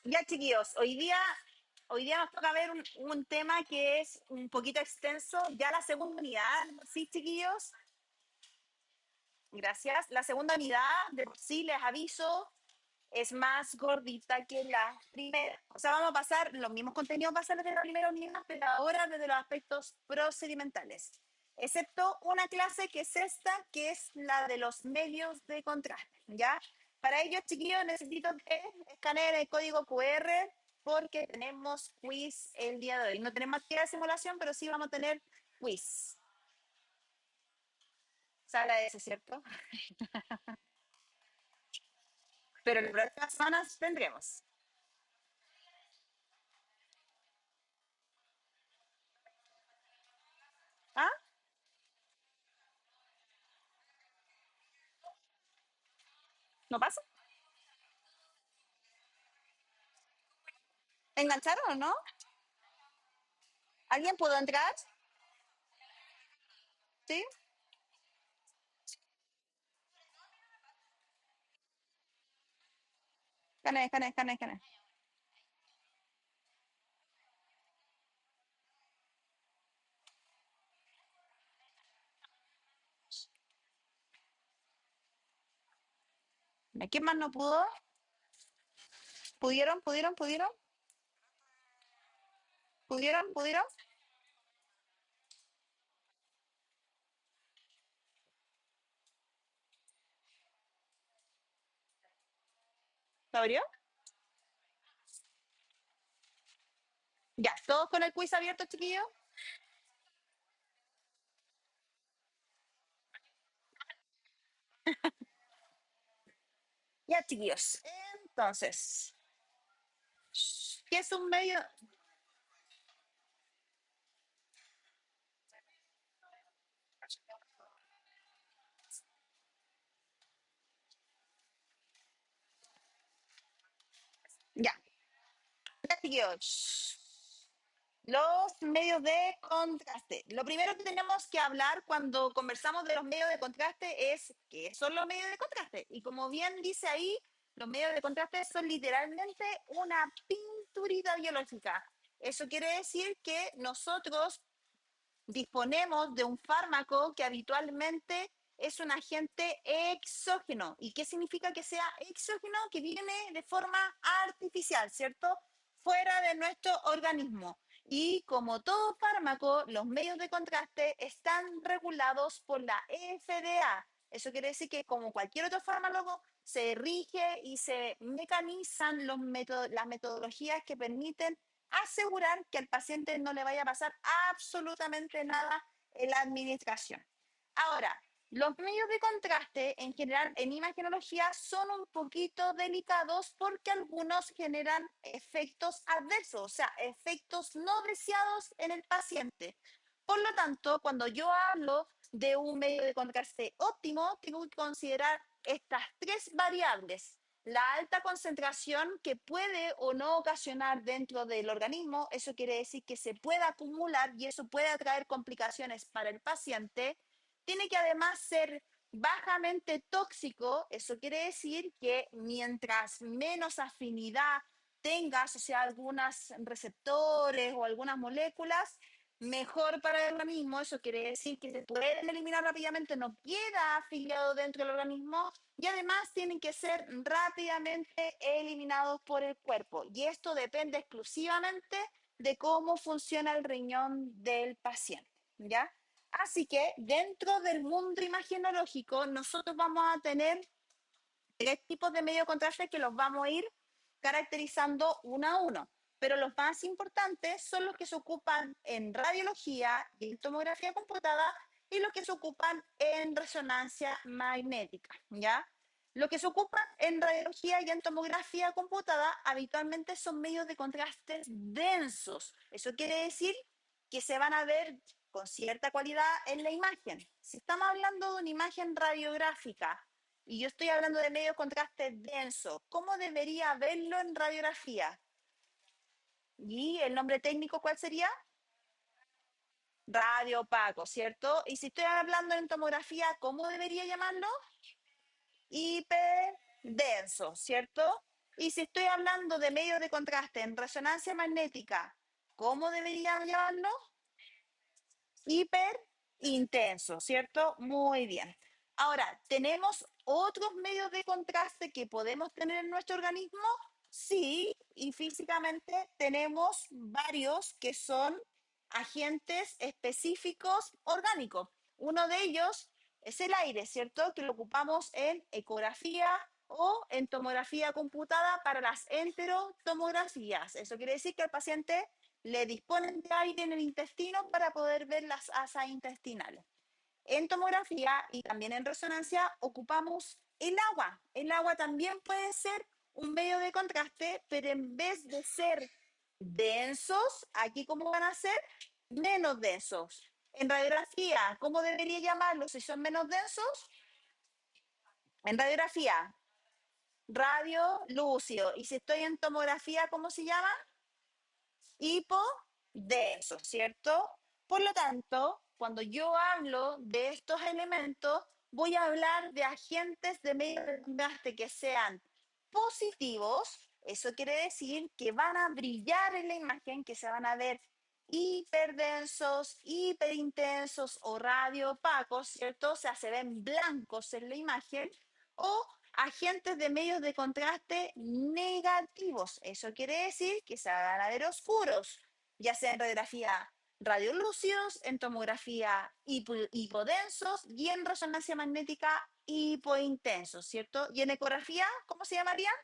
Ya, chiquillos, hoy día nos toca ver un tema que es un poquito extenso. Ya la segunda unidad, sí, chiquillos, gracias. La segunda unidad, de por sí les aviso, es más gordita que la primera. O sea, vamos a pasar los mismos contenidos, va a ser desde la primera unidad, pero ahora desde los aspectos procedimentales. Excepto una clase que es esta, que es la de los medios de contraste, ¿ya? Para ello, chiquillos, necesito que escaneen el código QR porque tenemos quiz el día de hoy. No tenemos actividad de simulación, pero sí vamos a tener quiz. Se agradece, ¿cierto? Pero las próximas semanas tendremos. ¿Ah? ¿No pasa? ¿Engancharon o no? ¿Alguien pudo entrar? ¿Sí? Gané. ¿Quién más no pudo? ¿Pudieron? ¿Lo abrió? Ya, todos con el quiz abierto, chiquillos. Ya, chiquillos. Entonces, ¿qué es un medio? Ya, ya, chiquillos. Los medios de contraste. Lo primero que tenemos que hablar cuando conversamos de los medios de contraste es qué son los medios de contraste. Y como bien dice ahí, los medios de contraste son literalmente una pinturita biológica. Eso quiere decir que nosotros disponemos de un fármaco que habitualmente es un agente exógeno. ¿Y qué significa que sea exógeno? Que viene de forma artificial, ¿cierto? Fuera de nuestro organismo. Y como todo fármaco, los medios de contraste están regulados por la FDA. Eso quiere decir que como cualquier otro fármaco, se rige y se mecanizan las metodologías que permiten asegurar que al paciente no le vaya a pasar absolutamente nada en la administración. Ahora, los medios de contraste en general en imagenología son un poquito delicados porque algunos generan efectos adversos, o sea, efectos no deseados en el paciente. Por lo tanto, cuando yo hablo de un medio de contraste óptimo, tengo que considerar estas tres variables: la alta concentración que puede o no ocasionar dentro del organismo, eso quiere decir que se puede acumular y eso puede traer complicaciones para el paciente. Tiene que además ser bajamente tóxico, eso quiere decir que mientras menos afinidad tenga asociada a algunos receptores o algunas moléculas, mejor para el organismo. Eso quiere decir que se pueden eliminar rápidamente, no queda afiliado dentro del organismo y además tienen que ser rápidamente eliminados por el cuerpo. Y esto depende exclusivamente de cómo funciona el riñón del paciente, ¿ya? Así que dentro del mundo imagenológico nosotros vamos a tener tres tipos de medio de contraste que los vamos a ir caracterizando uno a uno. Pero los más importantes son los que se ocupan en radiología y en tomografía computada y los que se ocupan en resonancia magnética, ¿ya? Lo que se ocupa en radiología y en tomografía computada habitualmente son medios de contraste densos. Eso quiere decir que se van a ver con cierta cualidad en la imagen. Si estamos hablando de una imagen radiográfica y yo estoy hablando de medio contraste denso, ¿cómo debería verlo en radiografía? ¿Y el nombre técnico cuál sería? Radio opaco, ¿cierto? Y si estoy hablando en tomografía, ¿cómo debería llamarlo? Hiperdenso, ¿cierto? Y si estoy hablando de medios de contraste en resonancia magnética, ¿cómo debería llamarlo? Hiper intenso, ¿cierto? Muy bien. Ahora, ¿tenemos otros medios de contraste que podemos tener en nuestro organismo? Sí, y físicamente tenemos varios que son agentes específicos orgánicos. Uno de ellos es el aire, ¿cierto? Que lo ocupamos en ecografía o en tomografía computada para las enterotomografías. Eso quiere decir que al paciente le disponen de aire en el intestino para poder ver las asas intestinales. En tomografía y también en resonancia ocupamos el agua. El agua también puede ser un medio de contraste, pero en vez de ser densos, aquí cómo van a ser menos densos. En radiografía, ¿cómo debería llamarlos si son menos densos? En radiografía, radio lúcido. Y si estoy en tomografía, ¿cómo se llama? Hipodenso, ¿cierto? Por lo tanto, cuando yo hablo de estos elementos, voy a hablar de agentes de medio de contraste que sean positivos. Eso quiere decir que van a brillar en la imagen, que se van a ver hiperdensos, hiperintensos o radio opacos, ¿cierto? O sea, se ven blancos en la imagen. O agentes de medios de contraste negativos. Eso quiere decir que se van a ver oscuros, ya sea en radiografía radiolúcidos, en tomografía hipodensos y en resonancia magnética hipointensos, ¿cierto? Y en ecografía, ¿cómo se llamarían?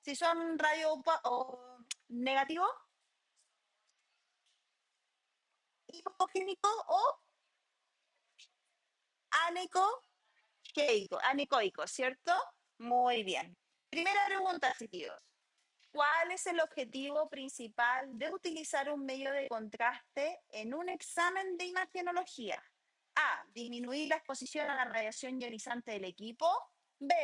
Si son radio o negativo, hipogénico o anecoico, ¿cierto? Muy bien. Primera pregunta, chiquillos. ¿Cuál es el objetivo principal de utilizar un medio de contraste en un examen de imagenología? A. Disminuir la exposición a la radiación ionizante del equipo. B.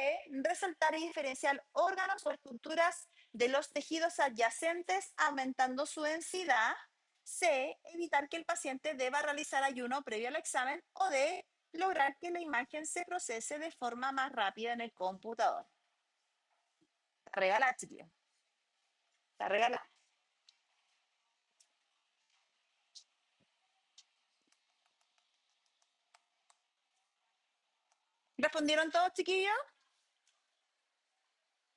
Resaltar y diferenciar órganos o estructuras de los tejidos adyacentes, aumentando su densidad. C. Evitar que el paciente deba realizar ayuno previo al examen. O D. Lograr que la imagen se procese de forma más rápida en el computador. Regala, chiquillo. La regala. ¿Respondieron todos, chiquillos?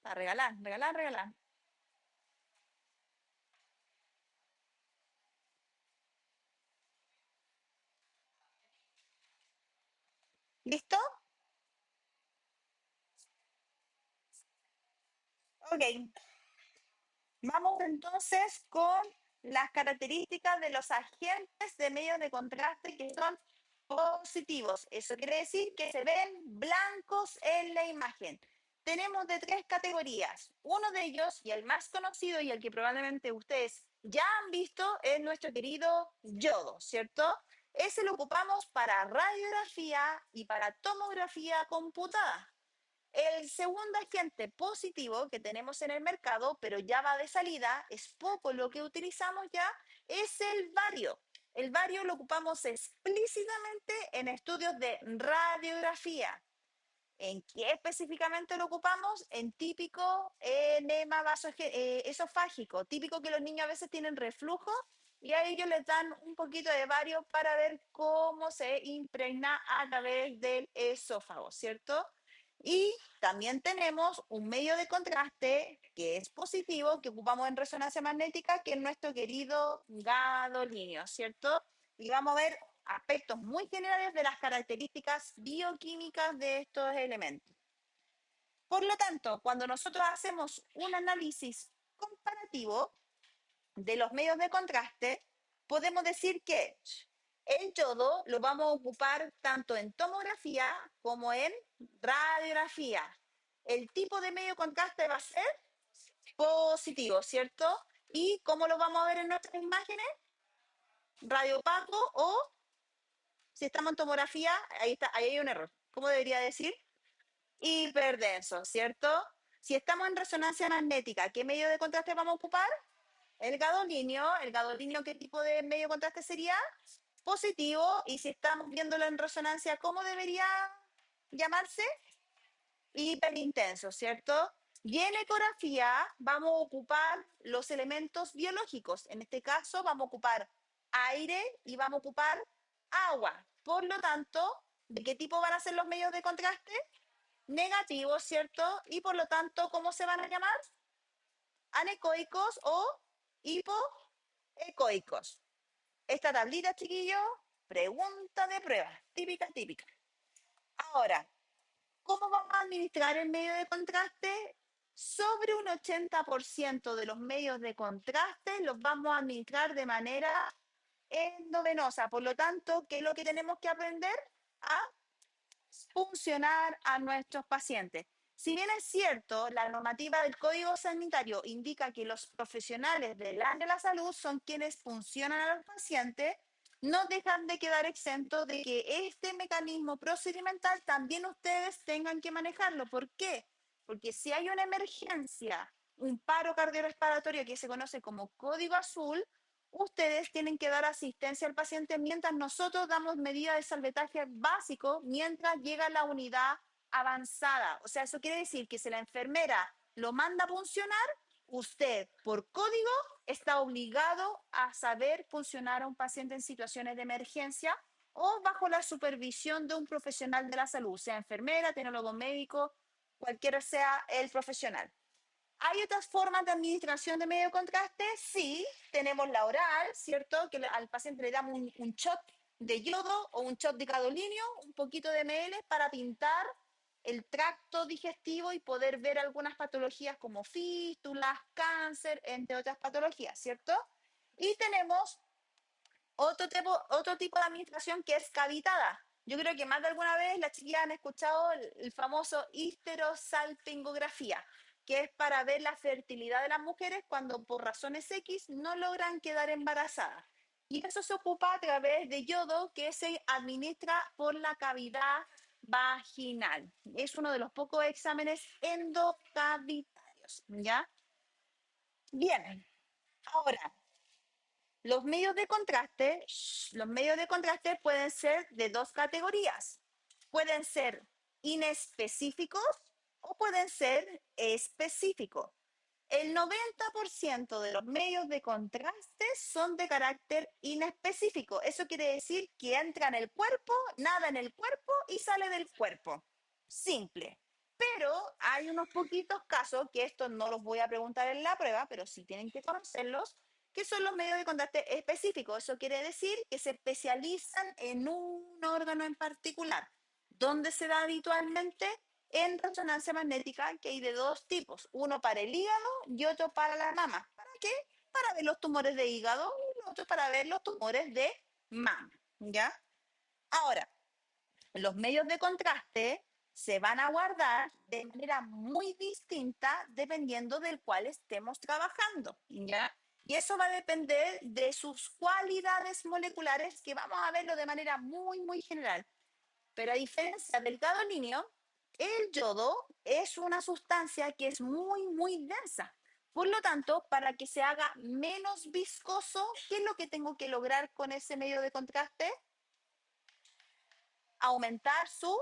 A regalar, regalar, regalar. ¿Listo? Ok. Vamos entonces con las características de los agentes de medios de contraste que son positivos. Eso quiere decir que se ven blancos en la imagen. Tenemos de tres categorías. Uno de ellos, y el más conocido y el que probablemente ustedes ya han visto, es nuestro querido yodo, ¿cierto? Ese lo ocupamos para radiografía y para tomografía computada. El segundo agente positivo que tenemos en el mercado, pero ya va de salida, es poco lo que utilizamos ya, es el bario. El bario lo ocupamos explícitamente en estudios de radiografía. ¿En qué específicamente lo ocupamos? En típico enema esofágico, típico que los niños a veces tienen reflujo y a ellos les dan un poquito de bario para ver cómo se impregna a través del esófago, ¿cierto? Y también tenemos un medio de contraste que es positivo, que ocupamos en resonancia magnética, que es nuestro querido gadolínio, ¿cierto? Y vamos a ver aspectos muy generales de las características bioquímicas de estos elementos. Por lo tanto, cuando nosotros hacemos un análisis comparativo de los medios de contraste, podemos decir que el yodo lo vamos a ocupar tanto en tomografía como en radiografía. El tipo de medio de contraste va a ser positivo, ¿cierto? ¿Y cómo lo vamos a ver en nuestras imágenes? Radiopaco o si estamos en tomografía, ahí está, ahí hay un error. ¿Cómo debería decir? Hiperdenso, ¿cierto? Si estamos en resonancia magnética, ¿qué medio de contraste vamos a ocupar? El gadolinio. ¿El gadolinio qué tipo de medio de contraste sería? Positivo. Y si estamos viéndolo en resonancia, ¿cómo debería llamarse? Hiperintenso, ¿cierto? Y en ecografía vamos a ocupar los elementos biológicos. En este caso vamos a ocupar aire y vamos a ocupar agua. Por lo tanto, ¿de qué tipo van a ser los medios de contraste? Negativos, ¿cierto? Y por lo tanto, ¿cómo se van a llamar? Anecoicos o hipoecoicos. Esta tablita, chiquillos, pregunta de prueba, típica, típica. Ahora, ¿cómo vamos a administrar el medio de contraste? Sobre un 80% de los medios de contraste los vamos a administrar de manera endovenosa. Por lo tanto, ¿qué es lo que tenemos que aprender? A funcionar a nuestros pacientes. Si bien es cierto, la normativa del Código Sanitario indica que los profesionales del área de la salud son quienes funcionan a los pacientes, no dejan de quedar exentos de que este mecanismo procedimental también ustedes tengan que manejarlo. ¿Por qué? Porque si hay una emergencia, un paro cardiorrespiratorio que se conoce como código azul, ustedes tienen que dar asistencia al paciente mientras nosotros damos medidas de salvataje básico mientras llega la unidad avanzada. O sea, eso quiere decir que si la enfermera lo manda a funcionar, usted por código está obligado a saber funcionar a un paciente en situaciones de emergencia o bajo la supervisión de un profesional de la salud, sea enfermera, tecnólogo médico, cualquiera sea el profesional. ¿Hay otras formas de administración de medio de contraste? Sí, tenemos la oral, ¿cierto? Que al paciente le damos un shot de yodo o un shot de gadolinio, un poquito de ml para pintar el tracto digestivo y poder ver algunas patologías como fístulas, cáncer, entre otras patologías, ¿cierto? Y tenemos otro tipo de administración que es cavitada. Yo creo que más de alguna vez las chiquillas han escuchado el famoso histerosalpingografía, que es para ver la fertilidad de las mujeres cuando por razones X no logran quedar embarazadas. Y eso se ocupa a través de yodo que se administra por la cavidad vaginal. Es uno de los pocos exámenes endocavitarios, ¿ya? Bien, ahora, los medios de contraste pueden ser de dos categorías. Pueden ser inespecíficos o pueden ser específicos. El 90% de los medios de contraste son de carácter inespecífico. Eso quiere decir que entra en el cuerpo, nada en el cuerpo y sale del cuerpo. Simple. Pero hay unos poquitos casos, que estos no los voy a preguntar en la prueba, pero sí tienen que conocerlos, que son los medios de contraste específicos. Eso quiere decir que se especializan en un órgano en particular. ¿Dónde se da habitualmente? En resonancia magnética, que hay de dos tipos, uno para el hígado y otro para la mama. ¿Para qué? Para ver los tumores de hígado y el otro para ver los tumores de mama. ¿Ya? Ahora, los medios de contraste se van a guardar de manera muy distinta dependiendo del cual estemos trabajando, ¿ya? Y eso va a depender de sus cualidades moleculares, que vamos a verlo de manera muy, muy general. Pero a diferencia del gadolinio, el yodo es una sustancia que es muy, muy densa. Por lo tanto, para que se haga menos viscoso, ¿qué es lo que tengo que lograr con ese medio de contraste? Aumentar su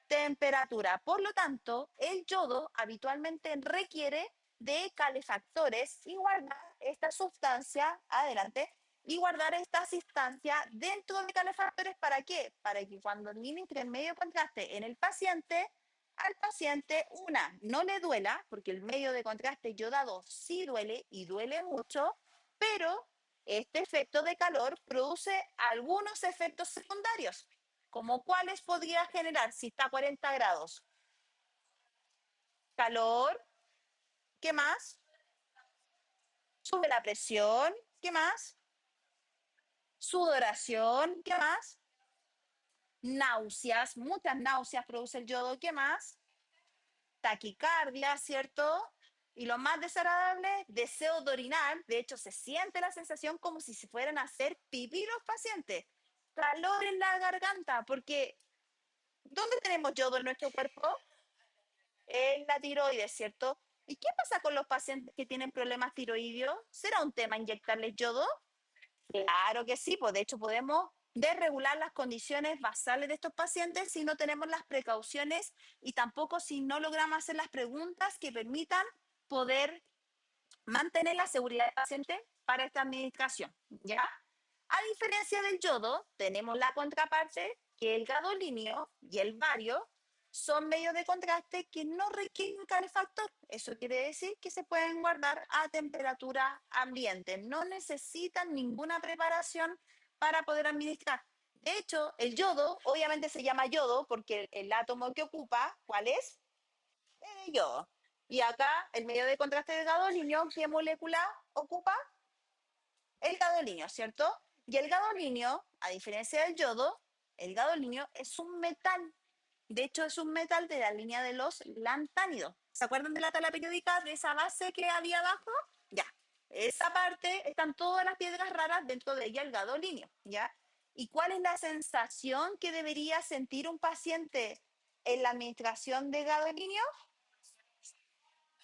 temperatura. Por lo tanto, el yodo habitualmente requiere de calefactores y guardar esta sustancia, adelante, y guardar esta sustancia dentro de calefactores. ¿Para qué? Para que cuando administre el medio de contraste en el paciente, al paciente, una, no le duela, porque el medio de contraste yodado sí duele y duele mucho, pero este efecto de calor produce algunos efectos secundarios, como cuáles podría generar si está a 40 grados. Calor, ¿qué más? Sube la presión, ¿qué más? Sudoración, ¿qué más? Náuseas, muchas náuseas produce el yodo, ¿qué más? Taquicardia, ¿cierto? Y lo más desagradable, deseo de orinar. De hecho, se siente la sensación como si se fueran a hacer pipí los pacientes. Calor en la garganta, porque ¿dónde tenemos yodo en nuestro cuerpo? En la tiroides, ¿cierto? ¿Y qué pasa con los pacientes que tienen problemas tiroideos? ¿Será un tema inyectarles yodo? Claro que sí, pues de hecho podemos desregular las condiciones basales de estos pacientes si no tenemos las precauciones y tampoco si no logramos hacer las preguntas que permitan poder mantener la seguridad del paciente para esta administración, ¿ya? A diferencia del yodo, tenemos la contraparte que el gadolinio y el bario son medios de contraste que no requieren calefactor. Eso quiere decir que se pueden guardar a temperatura ambiente. No necesitan ninguna preparación para poder administrar. De hecho, el yodo, obviamente se llama yodo porque el átomo que ocupa, ¿cuál es? Es de yodo. Y acá, el medio de contraste del gadolinio, ¿qué molécula ocupa? El gadolinio, ¿cierto? Y el gadolinio, a diferencia del yodo, el gadolinio es un metal. De hecho, es un metal de la línea de los lantánidos. ¿Se acuerdan de la tabla periódica, de esa base que había abajo? Ya. Esa parte, están todas las piedras raras dentro de ella, el gadolinio, ¿ya? ¿Y cuál es la sensación que debería sentir un paciente en la administración de gadolinio?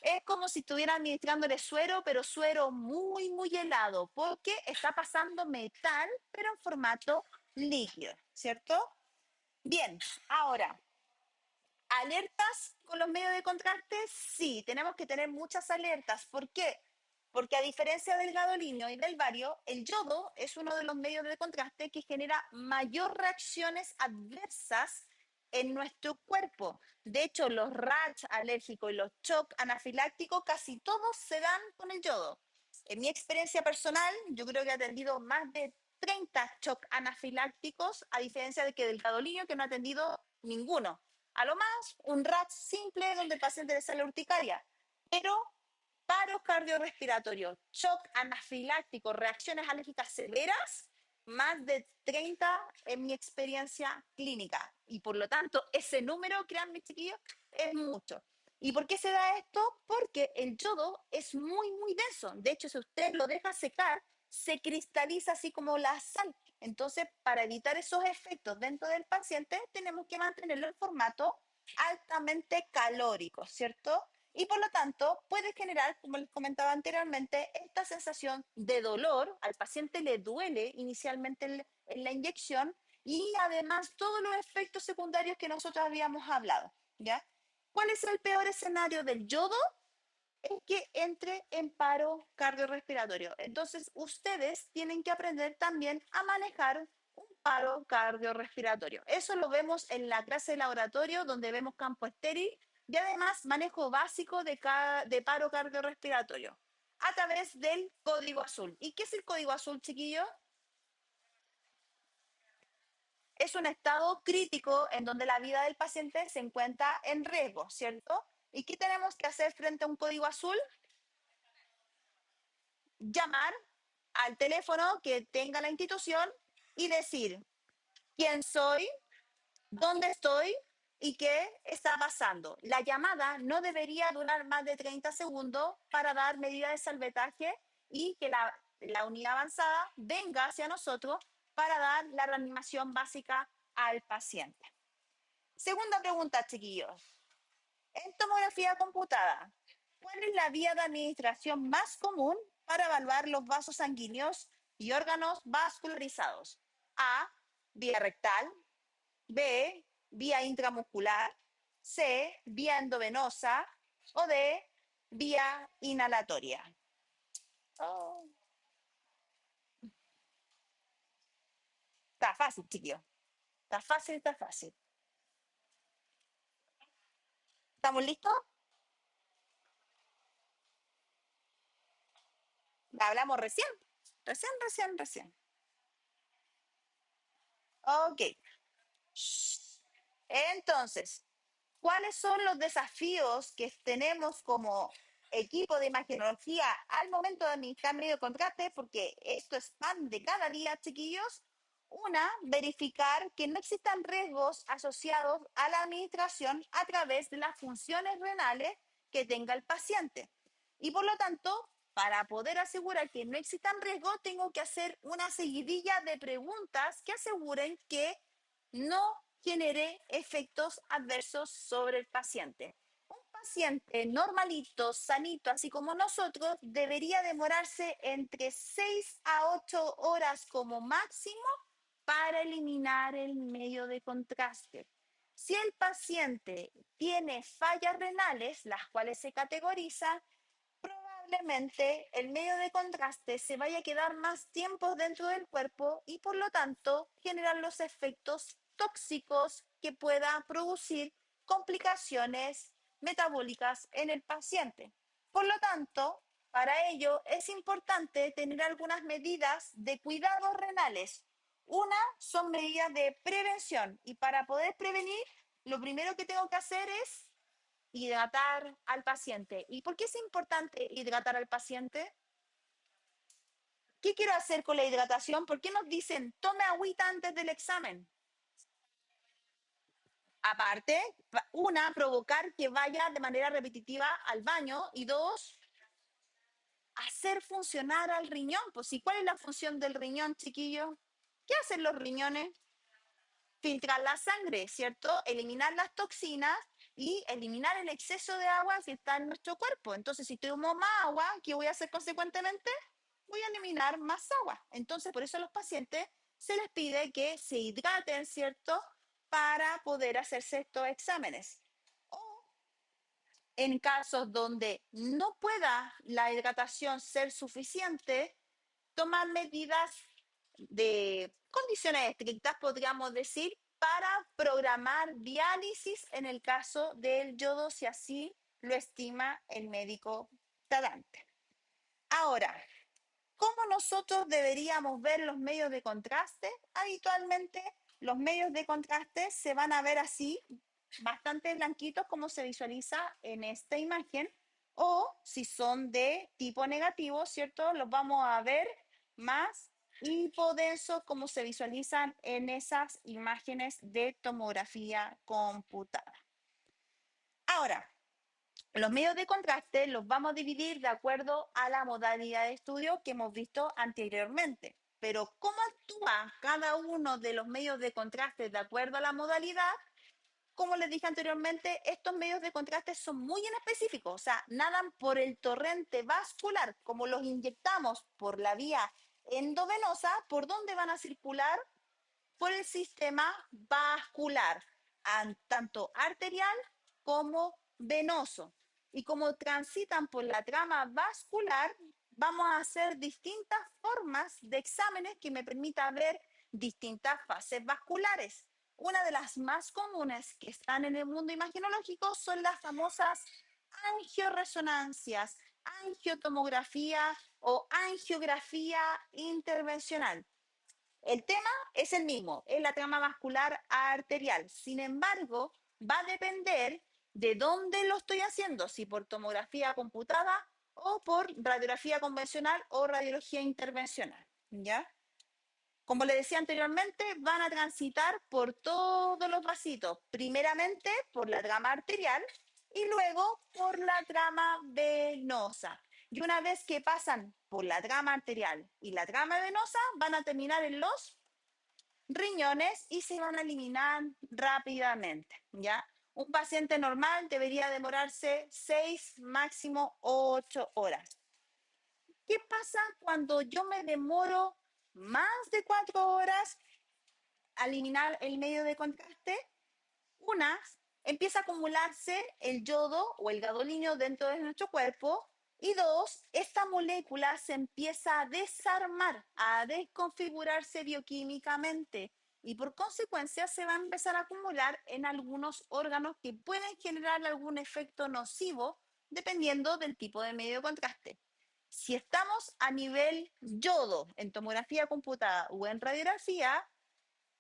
Es como si estuviera administrándole suero, pero suero muy, muy helado, porque está pasando metal, pero en formato líquido, ¿cierto? Bien, ahora, ¿alertas con los medios de contraste? Sí, tenemos que tener muchas alertas. ¿Por qué? Porque a diferencia del gadolinio y del bario, el yodo es uno de los medios de contraste que genera mayor reacciones adversas en nuestro cuerpo. De hecho, los rash alérgicos y los shock anafilácticos casi todos se dan con el yodo. En mi experiencia personal, yo creo que he atendido más de 30 shock anafilácticos, a diferencia de que del gadolinio, que no ha atendido ninguno. A lo más, un rash simple donde el paciente le sale urticaria, pero paro cardiorrespiratorio, shock anafiláctico, reacciones alérgicas severas, más de 30 en mi experiencia clínica. Y por lo tanto, ese número, créanme chiquillos, es mucho. ¿Y por qué se da esto? Porque el yodo es muy, muy denso. De hecho, si usted lo deja secar, se cristaliza así como la sal. Entonces, para evitar esos efectos dentro del paciente, tenemos que mantenerlo en formato altamente calórico, ¿cierto? Y por lo tanto puede generar, como les comentaba anteriormente, esta sensación de dolor. Al paciente le duele inicialmente en la inyección y además todos los efectos secundarios que nosotros habíamos hablado, ¿ya? ¿Cuál es el peor escenario del yodo? Es que entre en paro cardiorrespiratorio. Entonces, ustedes tienen que aprender también a manejar un paro cardiorrespiratorio. Eso lo vemos en la clase de laboratorio, donde vemos campo estéril y además manejo básico de paro cardiorrespiratorio a través del código azul. ¿Y qué es el código azul, chiquillo? Es un estado crítico en donde la vida del paciente se encuentra en riesgo, ¿cierto? ¿Y qué tenemos que hacer frente a un código azul? Llamar al teléfono que tenga la institución y decir quién soy, dónde estoy y qué está pasando. La llamada no debería durar más de 30 segundos para dar medidas de salvataje y que la unidad avanzada venga hacia nosotros para dar la reanimación básica al paciente. Segunda pregunta, chiquillos. En tomografía computada, ¿cuál es la vía de administración más común para evaluar los vasos sanguíneos y órganos vascularizados? A, vía rectal, B, vía intramuscular, C, vía endovenosa o D, vía inhalatoria. Oh, está fácil, chiquillos. Está fácil, está fácil. ¿Estamos listos? La hablamos recién. Recién, recién, recién. Ok. Entonces, ¿cuáles son los desafíos que tenemos como equipo de imagenología al momento de administrar medio de contraste? Porque esto es pan de cada día, chiquillos. Una, verificar que no existan riesgos asociados a la administración a través de las funciones renales que tenga el paciente. Y por lo tanto, para poder asegurar que no existan riesgos, tengo que hacer una seguidilla de preguntas que aseguren que no genere efectos adversos sobre el paciente. Un paciente normalito, sanito, así como nosotros, debería demorarse entre 6 a 8 horas como máximo para eliminar el medio de contraste. Si el paciente tiene fallas renales, las cuales se categorizan, probablemente el medio de contraste se vaya a quedar más tiempo dentro del cuerpo y por lo tanto generar los efectos tóxicos que pueda producir complicaciones metabólicas en el paciente. Por lo tanto, para ello es importante tener algunas medidas de cuidados renales. Una son medidas de prevención y para poder prevenir, lo primero que tengo que hacer es hidratar al paciente. ¿Y por qué es importante hidratar al paciente? ¿Qué quiero hacer con la hidratación? ¿Por qué nos dicen tome agüita antes del examen? Aparte, una, provocar que vaya de manera repetitiva al baño y dos, hacer funcionar al riñón. Pues, ¿y cuál es la función del riñón, chiquillo? ¿Qué hacen los riñones? Filtrar la sangre, ¿cierto? Eliminar las toxinas y eliminar el exceso de agua que está en nuestro cuerpo. Entonces, si tomo más agua, ¿qué voy a hacer consecuentemente? Voy a eliminar más agua. Entonces, por eso a los pacientes se les pide que se hidraten, ¿cierto? Para poder hacerse estos exámenes. O en casos donde no pueda la hidratación ser suficiente, tomar medidas de condiciones estrictas, podríamos decir, para programar diálisis en el caso del yodo, si así lo estima el médico tratante. Ahora, ¿cómo nosotros deberíamos ver los medios de contraste? Habitualmente los medios de contraste se van a ver así, bastante blanquitos como se visualiza en esta imagen, o si son de tipo negativo, ¿cierto? Los vamos a ver más hipodensos como se visualizan en esas imágenes de tomografía computada. Ahora, los medios de contraste los vamos a dividir de acuerdo a la modalidad de estudio que hemos visto anteriormente. Pero cómo actúa cada uno de los medios de contraste de acuerdo a la modalidad, como les dije anteriormente, estos medios de contraste son muy específicos, o sea, nadan por el torrente vascular, como los inyectamos por la vía endovenosa, ¿por dónde van a circular? Por el sistema vascular, tanto arterial como venoso. Y como transitan por la trama vascular, vamos a hacer distintas formas de exámenes que me permitan ver distintas fases vasculares. Una de las más comunes que están en el mundo imagenológico son las famosas angioresonancias, angiotomografía o angiografía intervencional. El tema es el mismo, es la trama vascular arterial. Sin embargo, va a depender de dónde lo estoy haciendo, si por tomografía computada o por radiografía convencional o radiología intervencional. ¿Ya? Como le decía anteriormente, van a transitar por todos los vasitos, primeramente por la trama arterial y luego por la trama venosa. Y una vez que pasan por la trama arterial y la trama venosa, van a terminar en los riñones y se van a eliminar rápidamente, ¿ya? Un paciente normal debería demorarse 6, máximo 8 horas. ¿Qué pasa cuando yo me demoro más de 4 horas a eliminar el medio de contraste? Una, empieza a acumularse el yodo o el gadolinio dentro de nuestro cuerpo. Y dos, esta molécula se empieza a desarmar, a desconfigurarse bioquímicamente y por consecuencia se va a empezar a acumular en algunos órganos que pueden generar algún efecto nocivo dependiendo del tipo de medio de contraste. Si estamos a nivel yodo en tomografía computada o en radiografía,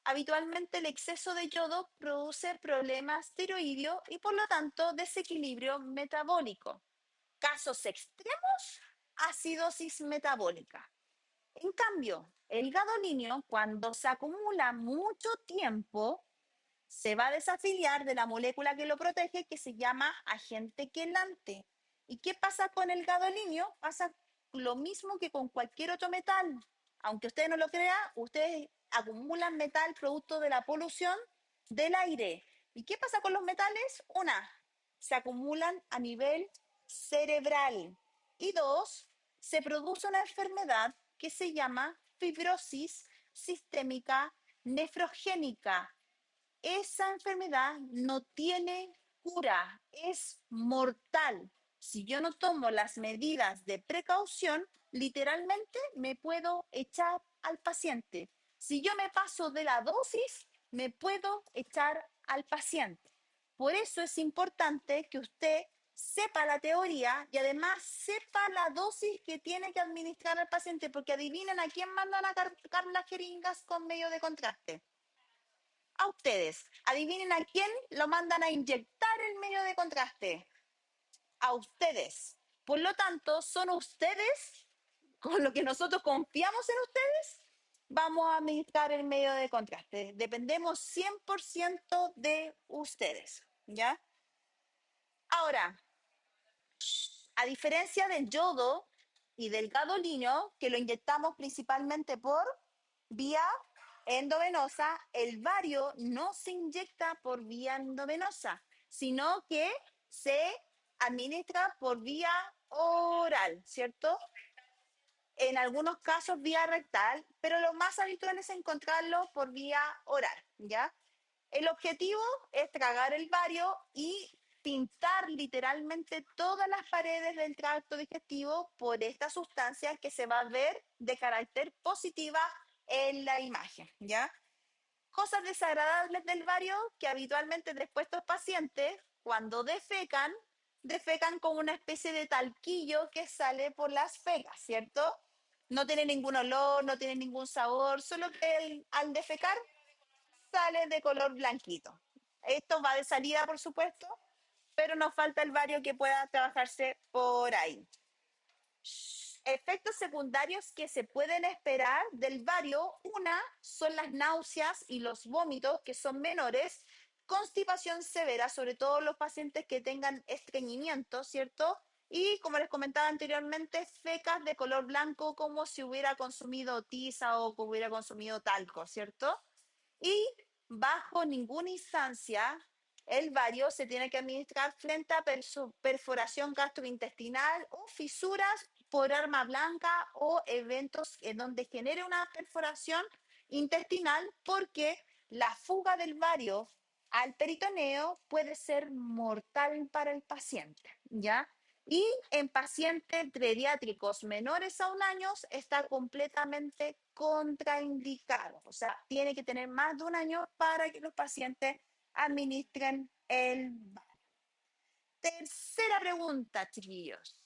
habitualmente el exceso de yodo produce problemas tiroideos y por lo tanto desequilibrio metabólico. Casos extremos, acidosis metabólica. En cambio, el gadolinio, cuando se acumula mucho tiempo, se va a desafiliar de la molécula que lo protege, que se llama agente quelante. ¿Y qué pasa con el gadolinio? Pasa lo mismo que con cualquier otro metal. Aunque usted no lo crea, ustedes acumulan metal producto de la polución del aire. ¿Y qué pasa con los metales? Una, se acumulan a nivel cerebral. Y dos, se produce una enfermedad que se llama fibrosis sistémica nefrogénica. Esa enfermedad no tiene cura, es mortal. Si yo no tomo las medidas de precaución, literalmente me puedo echar al paciente. Si yo me paso de la dosis, me puedo echar al paciente. Por eso es importante que usted sepa la teoría y además sepa la dosis que tiene que administrar al paciente, porque adivinen a quién mandan a cargar las jeringas con medio de contraste. A ustedes. Adivinen a quién lo mandan a inyectar el medio de contraste. A ustedes. Por lo tanto, son ustedes, con lo que nosotros confiamos en ustedes, vamos a administrar el medio de contraste. Dependemos 100% de ustedes. ¿Ya? Ahora, a diferencia del yodo y del gadolíneo, que lo inyectamos principalmente por vía endovenosa, el bario no se inyecta por vía endovenosa, sino que se administra por vía oral, ¿cierto? En algunos casos vía rectal, pero lo más habitual es encontrarlo por vía oral, ¿ya? El objetivo es tragar el bario y pintar literalmente todas las paredes del tracto digestivo por esta sustancia que se va a ver de carácter positiva en la imagen, ¿ya? Cosas desagradables del bario que habitualmente después estos pacientes, cuando defecan, defecan con una especie de talquillo que sale por las fecas, ¿cierto? No tiene ningún olor, no tiene ningún sabor, solo que al defecar sale de color blanquito. Esto va de salida, por supuesto, pero nos falta el bario que pueda trabajarse por ahí. Efectos secundarios que se pueden esperar del bario, una son las náuseas y los vómitos, que son menores, constipación severa, sobre todo los pacientes que tengan estreñimiento, ¿cierto? Y como les comentaba anteriormente, fecas de color blanco como si hubiera consumido tiza o que hubiera consumido talco, ¿cierto? Y bajo ninguna instancia el bario se tiene que administrar frente a perforación gastrointestinal o fisuras por arma blanca o eventos en donde genere una perforación intestinal, porque la fuga del bario al peritoneo puede ser mortal para el paciente, ¿ya? Y en pacientes pediátricos menores a 1 año está completamente contraindicado. O sea, tiene que tener más de 1 año para que los pacientes administren el VAR. Tercera pregunta, chiquillos.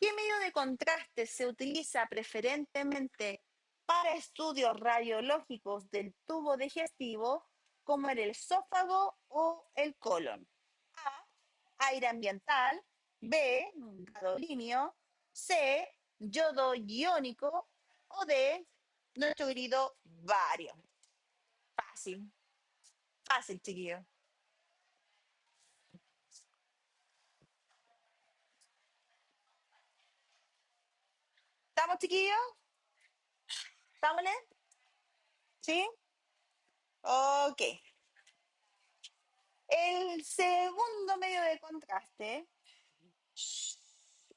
¿Qué medio de contraste se utiliza preferentemente para estudios radiológicos del tubo digestivo, como en el esófago o el colon? A, aire ambiental; B, gadolíneo; C, yodo iónico; o D, nuestro querido bario. Fácil, fácil, chiquillo. ¿Estamos, chiquillos? ¿Estamos? ¿Sí? Ok. El segundo medio de contraste,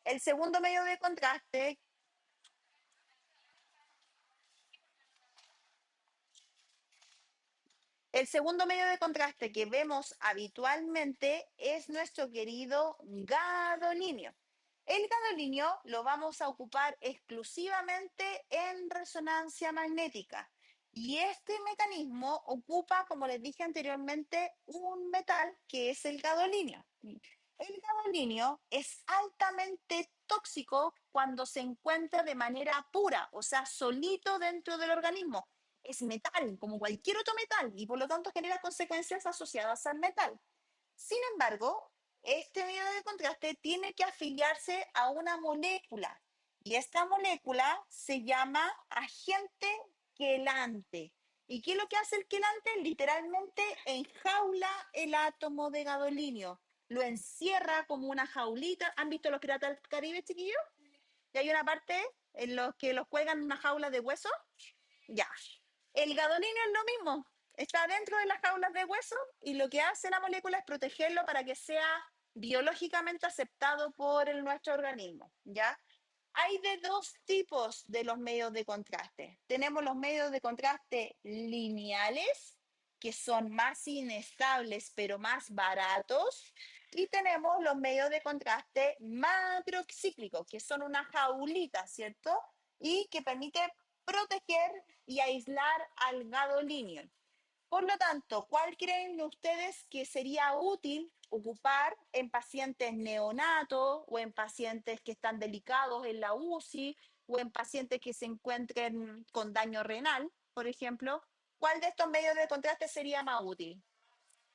el segundo medio de contraste, el segundo medio de contraste que vemos habitualmente es nuestro querido gadolíneo. El gadolíneo lo vamos a ocupar exclusivamente en resonancia magnética. Y este mecanismo ocupa, como les dije anteriormente, un metal que es el gadolíneo. El gadolínio es altamente tóxico cuando se encuentra de manera pura, o sea, solito dentro del organismo. Es metal, como cualquier otro metal, y por lo tanto genera consecuencias asociadas al metal. Sin embargo, este medio de contraste tiene que afiliarse a una molécula, y esta molécula se llama agente quelante. ¿Y qué es lo que hace el quelante? Literalmente enjaula el átomo de gadolinio, lo encierra como una jaulita. ¿Han visto los piratas del Caribe, chiquillos? Y hay una parte en los que los cuelgan en una jaula de hueso. Ya. El gadolínio es lo mismo. Está dentro de las jaulas de hueso y lo que hace la molécula es protegerlo para que sea biológicamente aceptado por nuestro organismo, ¿ya? Hay de dos tipos de los medios de contraste. Tenemos los medios de contraste lineales, que son más inestables pero más baratos, y tenemos los medios de contraste macrocíclicos, que son una jaulita, ¿cierto? Y que permite proteger y aislar al gadolinio. Por lo tanto, ¿cuál creen ustedes que sería útil ocupar en pacientes neonatos o en pacientes que están delicados en la UCI o en pacientes que se encuentren con daño renal, por ejemplo? ¿Cuál de estos medios de contraste sería más útil?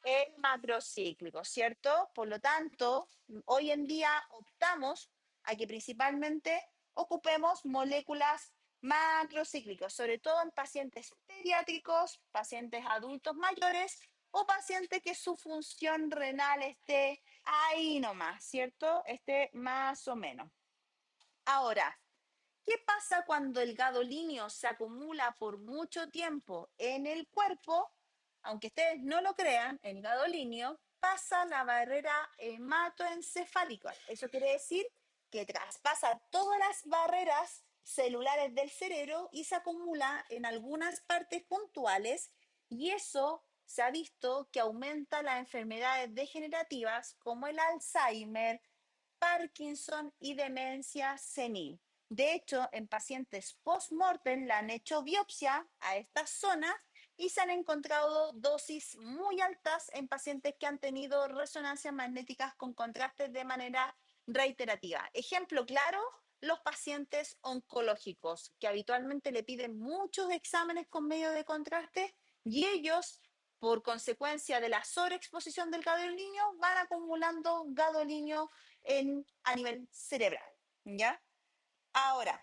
El macrocíclico, ¿cierto? Por lo tanto, hoy en día optamos a que principalmente ocupemos moléculas macrocíclicas, sobre todo en pacientes pediátricos, pacientes adultos mayores o pacientes que su función renal esté ahí nomás, ¿cierto? Esté más o menos. Ahora, ¿qué pasa cuando el gadolinio se acumula por mucho tiempo en el cuerpo? Aunque ustedes no lo crean, el gadolinio pasa la barrera hematoencefálica. Eso quiere decir que traspasa todas las barreras celulares del cerebro y se acumula en algunas partes puntuales y eso se ha visto que aumenta las enfermedades degenerativas como el Alzheimer, Parkinson y demencia senil. De hecho, en pacientes post-mortem le han hecho biopsia a estas zonas y se han encontrado dosis muy altas en pacientes que han tenido resonancias magnéticas con contrastes de manera reiterativa. Ejemplo claro, los pacientes oncológicos, que habitualmente le piden muchos exámenes con medio de contraste y ellos, por consecuencia de la sobreexposición del gadolinio, van acumulando gadolinio a nivel cerebral, ¿ya? Ahora,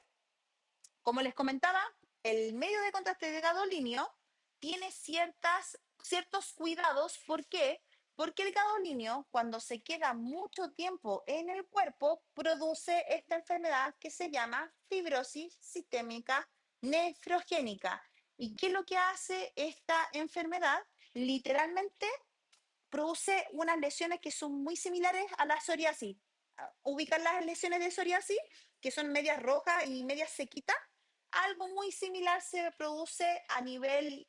como les comentaba, el medio de contraste de gadolinio tiene ciertos cuidados. ¿Por qué? Porque el gadolinio, cuando se queda mucho tiempo en el cuerpo, produce esta enfermedad que se llama fibrosis sistémica nefrogénica. ¿Y qué es lo que hace esta enfermedad? Literalmente produce unas lesiones que son muy similares a la psoriasis. Ubican las lesiones de psoriasis, que son medias rojas y medias sequitas. Algo muy similar se produce a nivel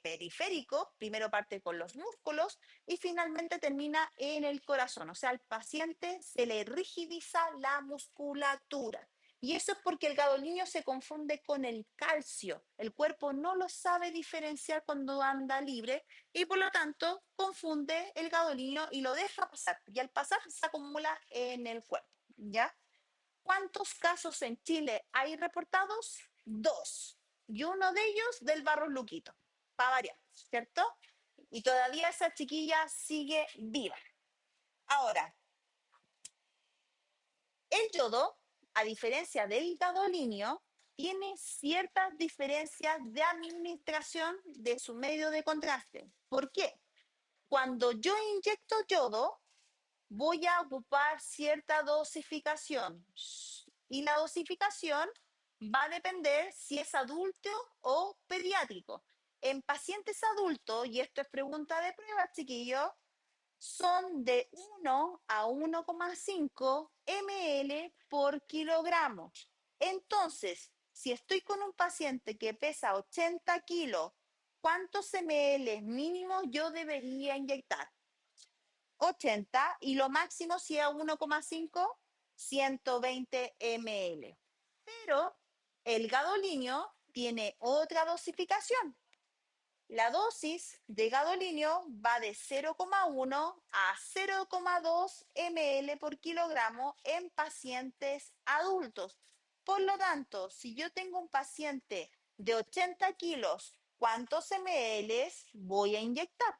periférico, primero parte con los músculos y finalmente termina en el corazón. O sea, al paciente se le rigidiza la musculatura. Y eso es porque el gadolinio se confunde con el calcio. El cuerpo no lo sabe diferenciar cuando anda libre y por lo tanto confunde el gadolinio y lo deja pasar. Y al pasar se acumula en el cuerpo. ¿Ya? ¿Cuántos casos en Chile hay reportados? Dos. Y uno de ellos del Barros Luquito, para variar, ¿cierto? Y todavía esa chiquilla sigue viva. Ahora, el yodo, a diferencia del gadolinio, tiene ciertas diferencias de administración de su medio de contraste. ¿Por qué? Cuando yo inyecto yodo, voy a ocupar cierta dosificación. Y la dosificación va a depender si es adulto o pediátrico. En pacientes adultos, y esto es pregunta de prueba, chiquillos, son de 1 a 1,5 ml por kilogramo. Entonces, si estoy con un paciente que pesa 80 kilos, ¿cuántos ml mínimo yo debería inyectar? 80 y lo máximo si es 1,5, 120 ml. Pero el gadolinio tiene otra dosificación. La dosis de gadolinio va de 0,1 a 0,2 ml por kilogramo en pacientes adultos. Por lo tanto, si yo tengo un paciente de 80 kilos, ¿cuántos ml voy a inyectar?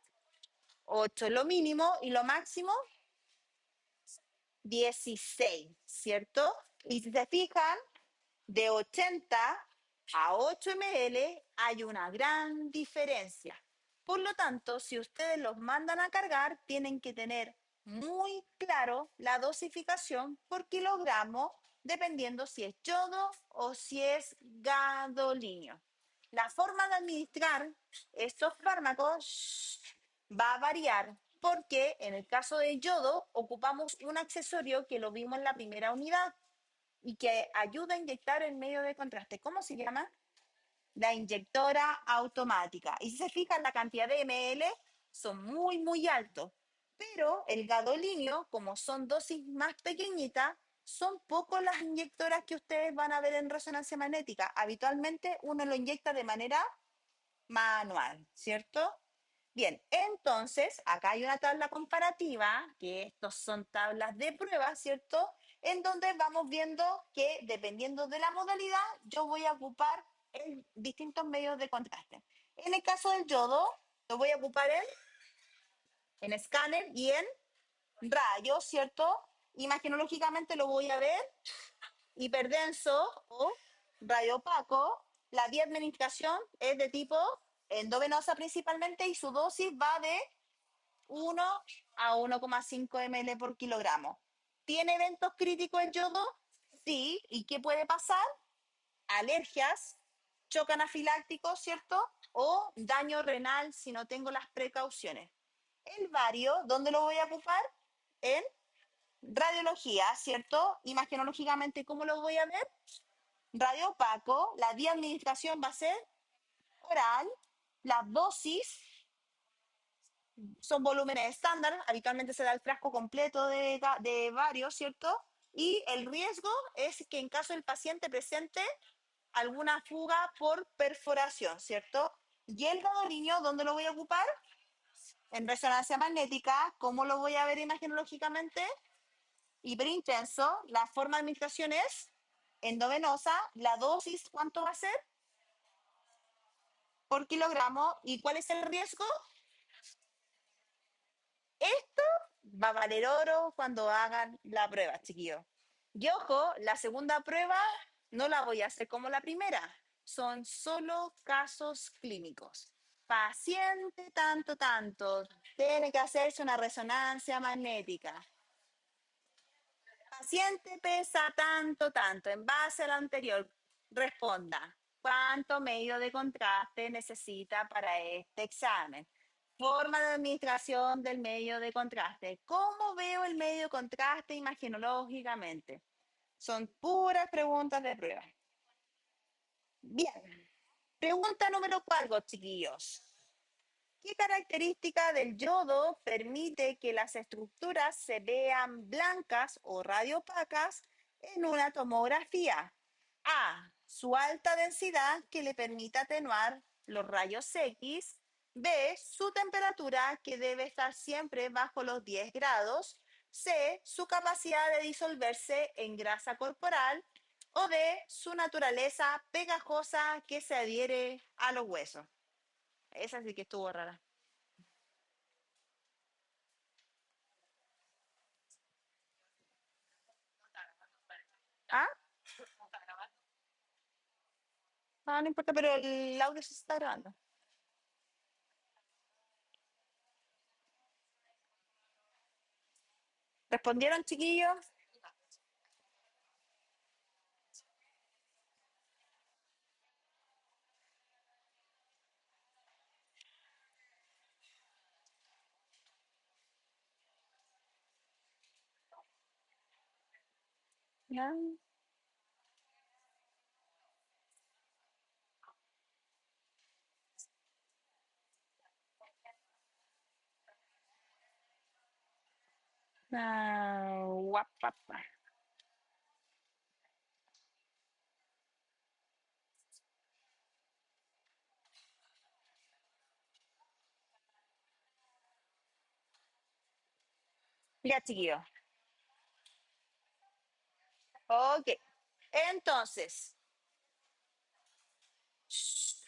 8 lo mínimo y lo máximo 16, ¿cierto? Y si se fijan, de 80 a 8 ml hay una gran diferencia. Por lo tanto, si ustedes los mandan a cargar, tienen que tener muy claro la dosificación por kilogramo, dependiendo si es yodo o si es gadolinio. La forma de administrar estos fármacos va a variar porque en el caso de yodo ocupamos un accesorio que lo vimos en la primera unidad, y que ayuda a inyectar el medio de contraste. ¿Cómo se llama? La inyectora automática. Y si se fijan, la cantidad de ml son muy, muy altos. Pero el gadolinio, como son dosis más pequeñitas, son pocos las inyectoras que ustedes van a ver en resonancia magnética. Habitualmente uno lo inyecta de manera manual, ¿cierto? Bien, entonces acá hay una tabla comparativa, que estos son tablas de prueba, ¿cierto? En donde vamos viendo que dependiendo de la modalidad, yo voy a ocupar distintos medios de contraste. En el caso del yodo, lo voy a ocupar en escáner y en rayos, ¿cierto? Imagenológicamente lo voy a ver hiperdenso o radio opaco. La vía de administración es de tipo endovenosa principalmente y su dosis va de 1 a 1,5 ml por kilogramo. ¿Tiene eventos críticos el yodo? Sí. ¿Y qué puede pasar? Alergias, choque anafiláctico, ¿cierto? O daño renal si no tengo las precauciones. El bario, ¿dónde lo voy a ocupar? En radiología, ¿cierto? Imagenológicamente, ¿cómo lo voy a ver? Radio opaco, la vía de administración va a ser oral, las dosis son volúmenes estándar, habitualmente se da el frasco completo de varios, ¿cierto? Y el riesgo es que en caso el paciente presente alguna fuga por perforación, ¿cierto? Y el gadolinio, ¿dónde lo voy a ocupar? En resonancia magnética. ¿Cómo lo voy a ver imagenológicamente? Hiperintenso. La forma de administración es endovenosa. La dosis, ¿cuánto va a ser? Por kilogramo. ¿Y cuál es el riesgo? Esto va a valer oro cuando hagan la prueba, chiquillos. Y ojo, la segunda prueba no la voy a hacer como la primera. Son solo casos clínicos. Paciente tanto, tanto. Tiene que hacerse una resonancia magnética. Paciente pesa tanto, tanto. En base a lo anterior, responda. ¿Cuánto medio de contraste necesita para este examen? Forma de administración del medio de contraste. ¿Cómo veo el medio de contraste imagenológicamente? Son puras preguntas de prueba. Bien. Pregunta número 4, chiquillos. ¿Qué característica del yodo permite que las estructuras se vean blancas o radiopacas en una tomografía? A. Su alta densidad que le permite atenuar los rayos X. B. Su temperatura que debe estar siempre bajo los 10 grados. C. Su capacidad de disolverse en grasa corporal. O D. Su naturaleza pegajosa que se adhiere a los huesos. Esa sí que estuvo rara. ¿Ah? Ah, no importa, pero el audio se está grabando. ¿Respondieron, chiquillos? Ya. Ah, guapapa. Ya, chiquillos. Ok. Entonces,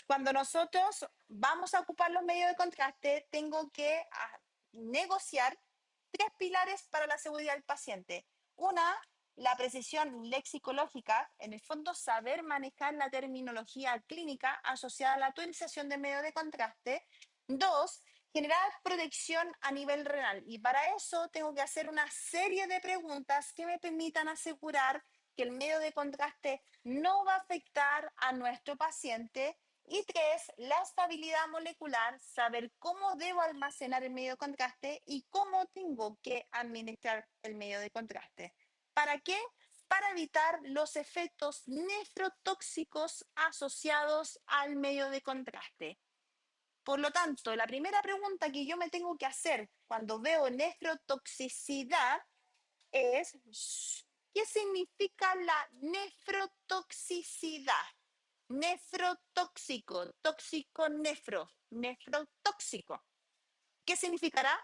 cuando nosotros vamos a ocupar los medios de contraste, tengo que negociar tres pilares para la seguridad del paciente. Una, la precisión lexicológica, en el fondo saber manejar la terminología clínica asociada a la utilización de medios de contraste. Dos, generar protección a nivel renal. Y para eso tengo que hacer una serie de preguntas que me permitan asegurar que el medio de contraste no va a afectar a nuestro paciente. Y tres, la estabilidad molecular, saber cómo debo almacenar el medio de contraste y cómo tengo que administrar el medio de contraste. ¿Para qué? para evitar los efectos nefrotóxicos asociados al medio de contraste. Por lo tanto, la primera pregunta que yo me tengo que hacer cuando veo nefrotoxicidad es, ¿qué significa la nefrotoxicidad? Nefrotóxico, tóxico nefro, nefrotóxico. ¿Qué significará?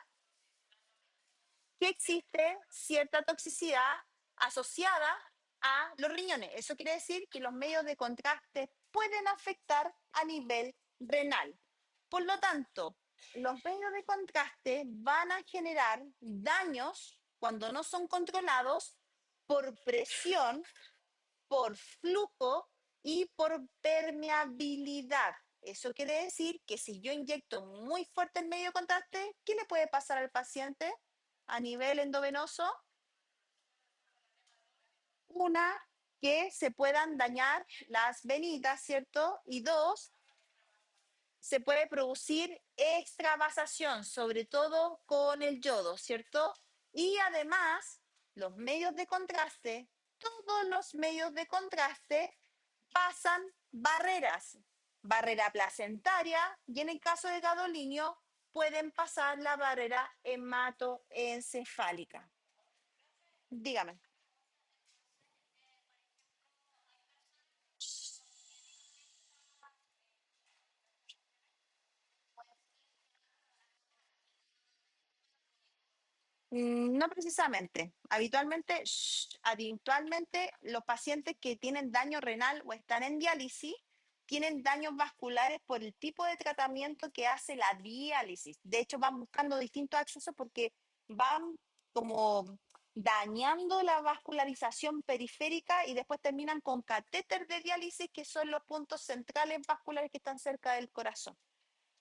Que existe cierta toxicidad asociada a los riñones. Eso quiere decir que los medios de contraste pueden afectar a nivel renal. Por lo tanto, los medios de contraste van a generar daños cuando no son controlados por presión, por flujo y por permeabilidad. Eso quiere decir que si yo inyecto muy fuerte el medio de contraste, ¿qué le puede pasar al paciente a nivel endovenoso? Una, que se puedan dañar las venitas, ¿cierto? Y dos, se puede producir extravasación, sobre todo con el yodo, ¿cierto? Y además, los medios de contraste, todos los medios de contraste pasan barreras, barrera placentaria y en el caso de gadolinio pueden pasar la barrera hematoencefálica. Dígame. No precisamente. Habitualmente los pacientes que tienen daño renal o están en diálisis tienen daños vasculares por el tipo de tratamiento que hace la diálisis. De hecho, van buscando distintos accesos porque van como dañando la vascularización periférica y después terminan con catéter de diálisis, que son los puntos centrales vasculares que están cerca del corazón,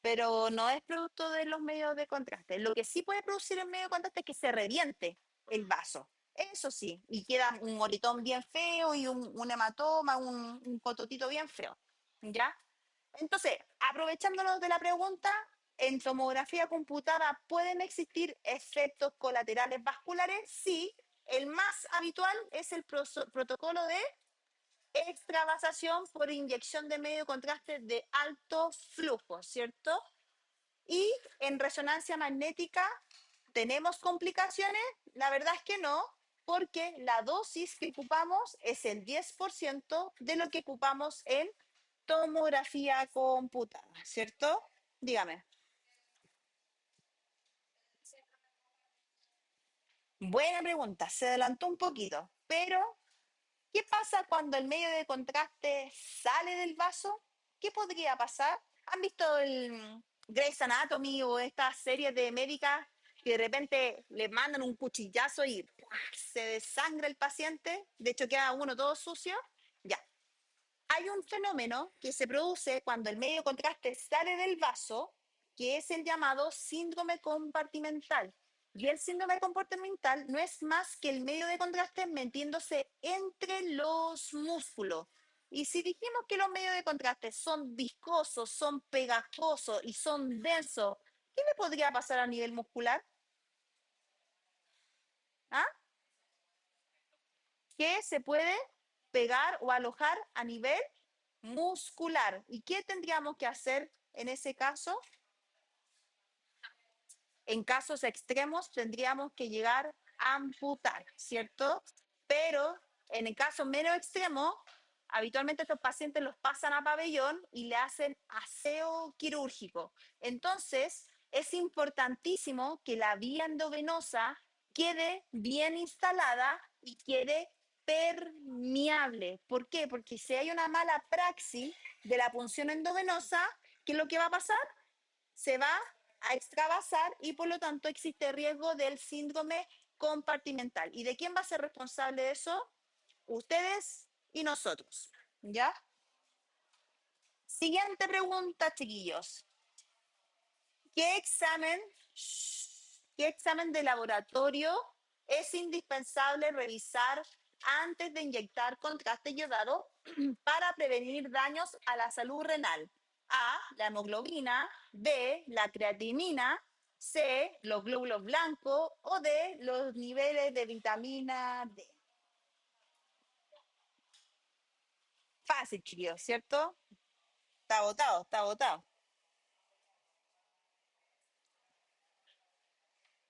pero no es producto de los medios de contraste. Lo que sí puede producir el medio de contraste es que se reviente el vaso. Eso sí, y queda un moritón bien feo y un hematoma, un cototito bien feo. ¿Ya? Entonces, aprovechándonos de la pregunta, en tomografía computada pueden existir efectos colaterales vasculares. Sí, el más habitual es el protocolo de extravasación por inyección de medio de contraste de alto flujo, ¿cierto? Y en resonancia magnética, ¿tenemos complicaciones? La verdad es que no, porque la dosis que ocupamos es el 10% de lo que ocupamos en tomografía computada, ¿cierto? Dígame. Buena pregunta, se adelantó un poquito, pero ¿qué pasa cuando el medio de contraste sale del vaso? ¿Qué podría pasar? ¿Han visto el Grey's Anatomy o estas series de médicas que de repente le mandan un cuchillazo y ¡pua!, se desangra el paciente? De hecho, queda uno todo sucio. Ya, hay un fenómeno que se produce cuando el medio de contraste sale del vaso, que es el llamado síndrome compartimental. Y el síndrome compartimental no es más que el medio de contraste metiéndose entre los músculos. Y si dijimos que los medios de contraste son viscosos, son pegajosos y son densos, ¿qué le podría pasar a nivel muscular? ¿Ah? Que se puede pegar o alojar a nivel muscular. ¿Y qué tendríamos que hacer en ese caso? En casos extremos tendríamos que llegar a amputar, ¿cierto? Pero en el caso menos extremo, habitualmente estos pacientes los pasan a pabellón y le hacen aseo quirúrgico. Entonces, es importantísimo que la vía endovenosa quede bien instalada y quede permeable. ¿Por qué? Porque si hay una mala praxis de la punción endovenosa, ¿qué es lo que va a pasar? Se va a extravasar y por lo tanto existe riesgo del síndrome compartimental. ¿Y de quién va a ser responsable de eso? Ustedes y nosotros. ¿Ya? Siguiente pregunta, chiquillos. ¿Qué examen, qué examen de laboratorio es indispensable revisar antes de inyectar contraste yodado para prevenir daños a la salud renal? A, la hemoglobina; B, la creatinina; C, los glóbulos blancos; o D, los niveles de vitamina D. fácil, chiquillos, ¿cierto? Está votado, está votado.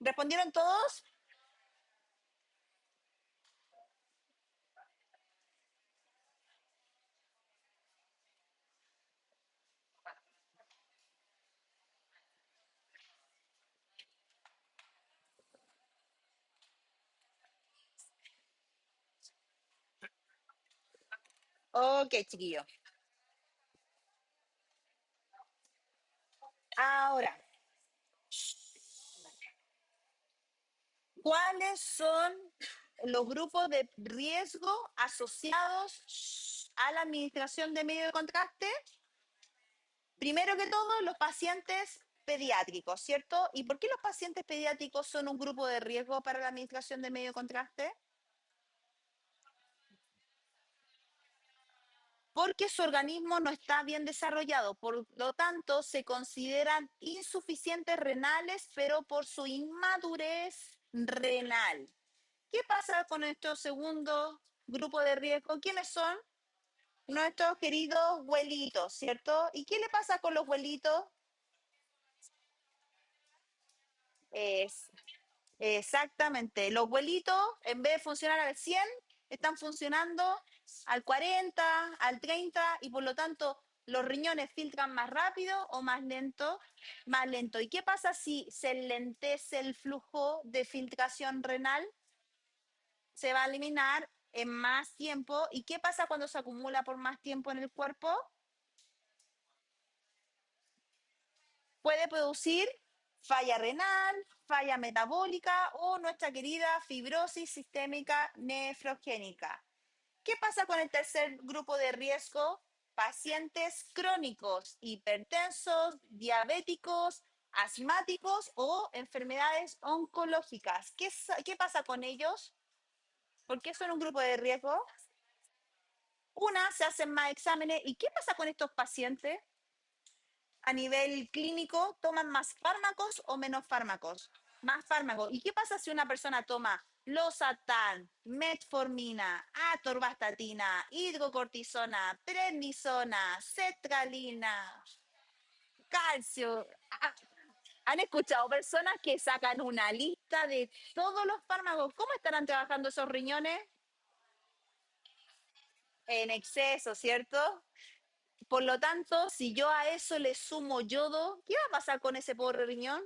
¿Respondieron todos? Ok, chiquillos. Ahora, ¿cuáles son los grupos de riesgo asociados a la administración de medio de contraste? Primero que todo, los pacientes pediátricos, ¿cierto? ¿Y por qué los pacientes pediátricos son un grupo de riesgo para la administración de medio de contraste? Porque su organismo no está bien desarrollado, por lo tanto se consideran insuficientes renales, pero por su inmadurez renal. ¿Qué pasa con nuestro segundo grupo de riesgo? ¿Quiénes son? Nuestros queridos abuelitos, ¿cierto? ¿Y qué le pasa con los abuelitos? Es exactamente, los abuelitos en vez de funcionar al 100 están funcionando al 40, al 30 y por lo tanto los riñones filtran más rápido o más lento, más lento. ¿Y qué pasa si se lentece el flujo de filtración renal? Se va a eliminar en más tiempo. ¿Y qué pasa cuando se acumula por más tiempo en el cuerpo? Puede producir falla renal, falla metabólica o nuestra querida fibrosis sistémica nefrogénica. ¿Qué pasa con el tercer grupo de riesgo? Pacientes crónicos, hipertensos, diabéticos, asmáticos o enfermedades oncológicas. ¿Qué pasa con ellos? ¿Por qué son un grupo de riesgo? Una, se hacen más exámenes. ¿Y qué pasa con estos pacientes? A nivel clínico, ¿toman más fármacos o menos fármacos? Más fármacos. ¿Y qué pasa si una persona toma losartán, metformina, atorvastatina, hidrocortisona, prednisona, cetralina, calcio? ¿Han escuchado personas que sacan una lista de todos los fármacos? ¿Cómo estarán trabajando esos riñones? En exceso, ¿cierto? Por lo tanto, si yo a eso le sumo yodo, ¿qué va a pasar con ese pobre riñón?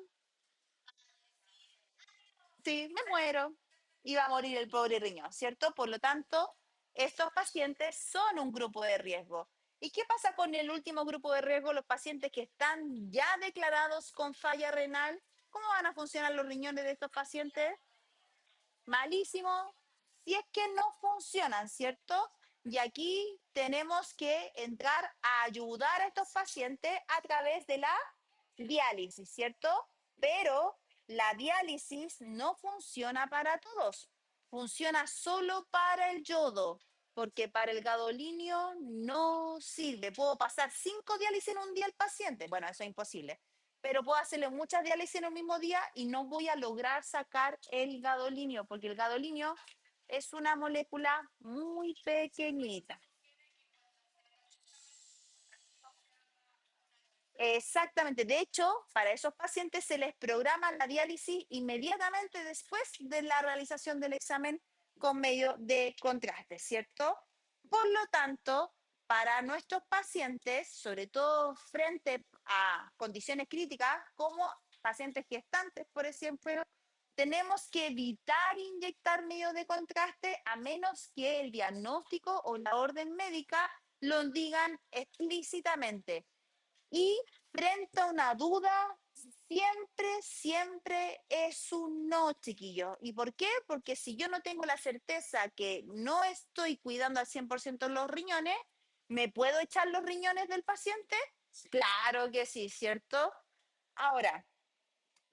Sí, me muero. Y va a morir el pobre riñón, ¿cierto? Por lo tanto, estos pacientes son un grupo de riesgo. ¿Y qué pasa con el último grupo de riesgo, los pacientes que están ya declarados con falla renal? ¿Cómo van a funcionar los riñones de estos pacientes? Malísimo, si es que no funcionan, ¿cierto? Y aquí tenemos que entrar a ayudar a estos pacientes a través de la diálisis, ¿cierto? Pero la diálisis no funciona para todos, funciona solo para el yodo, porque para el gadolinio no sirve. Puedo pasar 5 diálisis en un día al paciente, bueno, eso es imposible, pero puedo hacerle muchas diálisis en un mismo día y no voy a lograr sacar el gadolinio, porque el gadolinio es una molécula muy pequeñita. Exactamente. De hecho, para esos pacientes se les programa la diálisis inmediatamente después de la realización del examen con medio de contraste, ¿cierto? Por lo tanto, para nuestros pacientes, sobre todo frente a condiciones críticas como pacientes gestantes, por ejemplo, tenemos que evitar inyectar medios de contraste a menos que el diagnóstico o la orden médica lo digan explícitamente. Y frente a una duda, siempre es un no, chiquillo. ¿Y por qué? Porque si yo no tengo la certeza que no estoy cuidando al 100% los riñones, ¿me puedo echar los riñones del paciente? Claro que sí, ¿cierto? Ahora,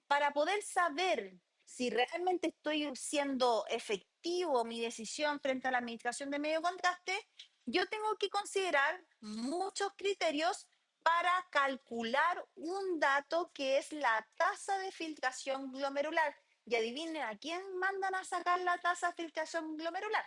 para poder saber si realmente estoy siendo efectivo mi decisión frente a la administración de medio contraste, yo tengo que considerar muchos criterios para calcular un dato que es la tasa de filtración glomerular. Y adivinen a quién mandan a sacar la tasa de filtración glomerular.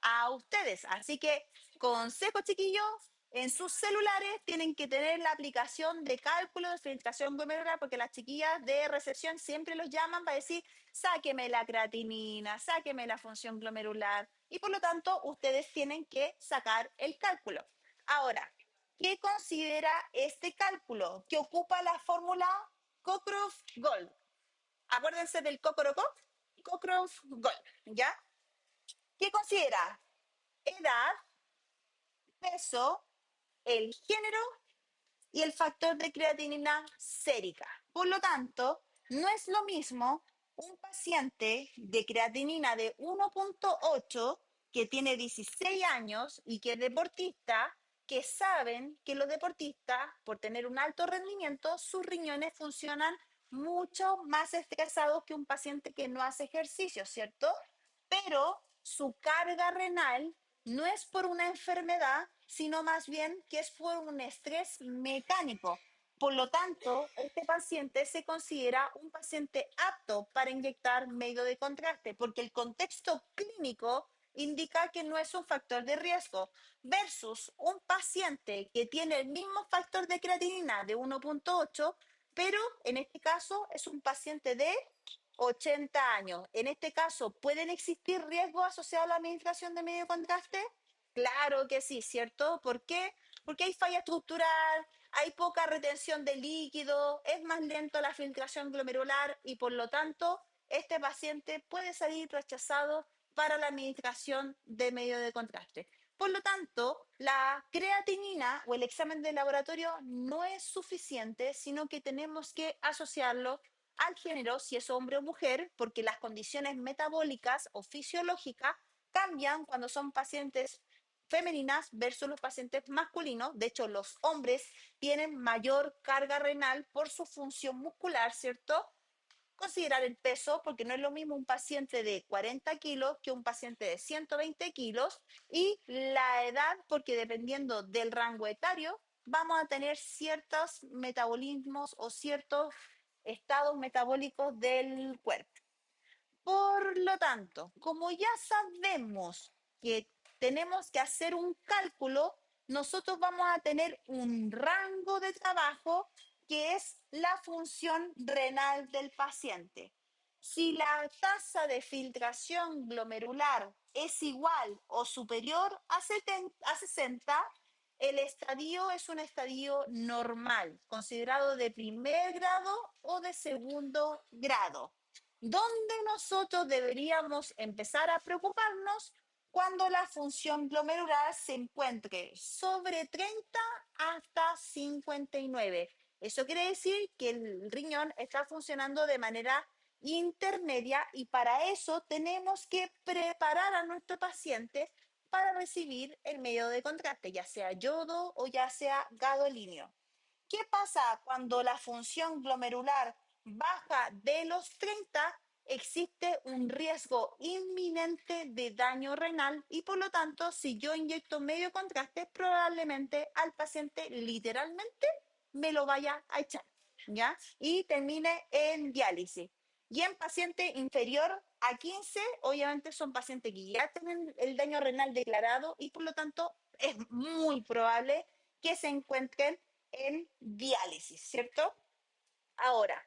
a ustedes. Así que, consejo, chiquillos, en sus celulares tienen que tener la aplicación de cálculo de filtración glomerular, porque las chiquillas de recepción siempre los llaman para decir, sáqueme la creatinina, sáqueme la función glomerular, y por lo tanto ustedes tienen que sacar el cálculo. Ahora, ¿qué considera este cálculo? Que ocupa la fórmula Cockcroft-Gold. Acuérdense del Cockcroft-Gold, ¿ya? ¿Qué considera? Edad, peso, el género y el factor de creatinina sérica. Por lo tanto, no es lo mismo un paciente de creatinina de 1.8 que tiene 16 años y que es deportista, que saben que los deportistas, por tener un alto rendimiento, sus riñones funcionan mucho más estresados que un paciente que no hace ejercicio, ¿cierto? Pero su carga renal no es por una enfermedad, sino más bien que es por un estrés mecánico. Por lo tanto, este paciente se considera un paciente apto para inyectar medio de contraste, porque el contexto clínico indica que no es un factor de riesgo, versus un paciente que tiene el mismo factor de creatinina de 1.8, pero en este caso es un paciente de 80 años. En este caso, ¿pueden existir riesgos asociados a la administración de medio de contraste? Claro que sí, ¿cierto? ¿Por qué? Porque hay falla estructural, hay poca retención de líquido, es más lento la filtración glomerular y por lo tanto este paciente puede salir rechazado para la administración de medio de contraste. Por lo tanto, la creatinina o el examen de laboratorio no es suficiente, sino que tenemos que asociarlo al género, si es hombre o mujer, porque las condiciones metabólicas o fisiológicas cambian cuando son pacientes femeninas versus los pacientes masculinos. De hecho, los hombres tienen mayor carga renal por su función muscular, ¿cierto? Considerar el peso, porque no es lo mismo un paciente de 40 kilos que un paciente de 120 kilos, y la edad, porque dependiendo del rango etario, vamos a tener ciertos metabolismos o ciertos estados metabólicos del cuerpo. Por lo tanto, como ya sabemos que tenemos que hacer un cálculo, nosotros vamos a tener un rango de trabajo que es la función renal del paciente. Si la tasa de filtración glomerular es igual o superior a 60, el estadio es un estadio normal, considerado de primer grado o de segundo grado. ¿Dónde nosotros deberíamos empezar a preocuparnos? Cuando la función glomerular se encuentre sobre 30 hasta 59. Eso quiere decir que el riñón está funcionando de manera intermedia y para eso tenemos que preparar a nuestro paciente para recibir el medio de contraste, ya sea yodo o ya sea gadolíneo. ¿Qué pasa cuando la función glomerular baja de los 30? Existe un riesgo inminente de daño renal y por lo tanto, si yo inyecto medio contraste, probablemente al paciente literalmente me lo vaya a echar, ¿ya? Y termine en diálisis. Y en paciente inferior a 15, obviamente son pacientes que ya tienen el daño renal declarado y por lo tanto es muy probable que se encuentren en diálisis, ¿cierto? Ahora,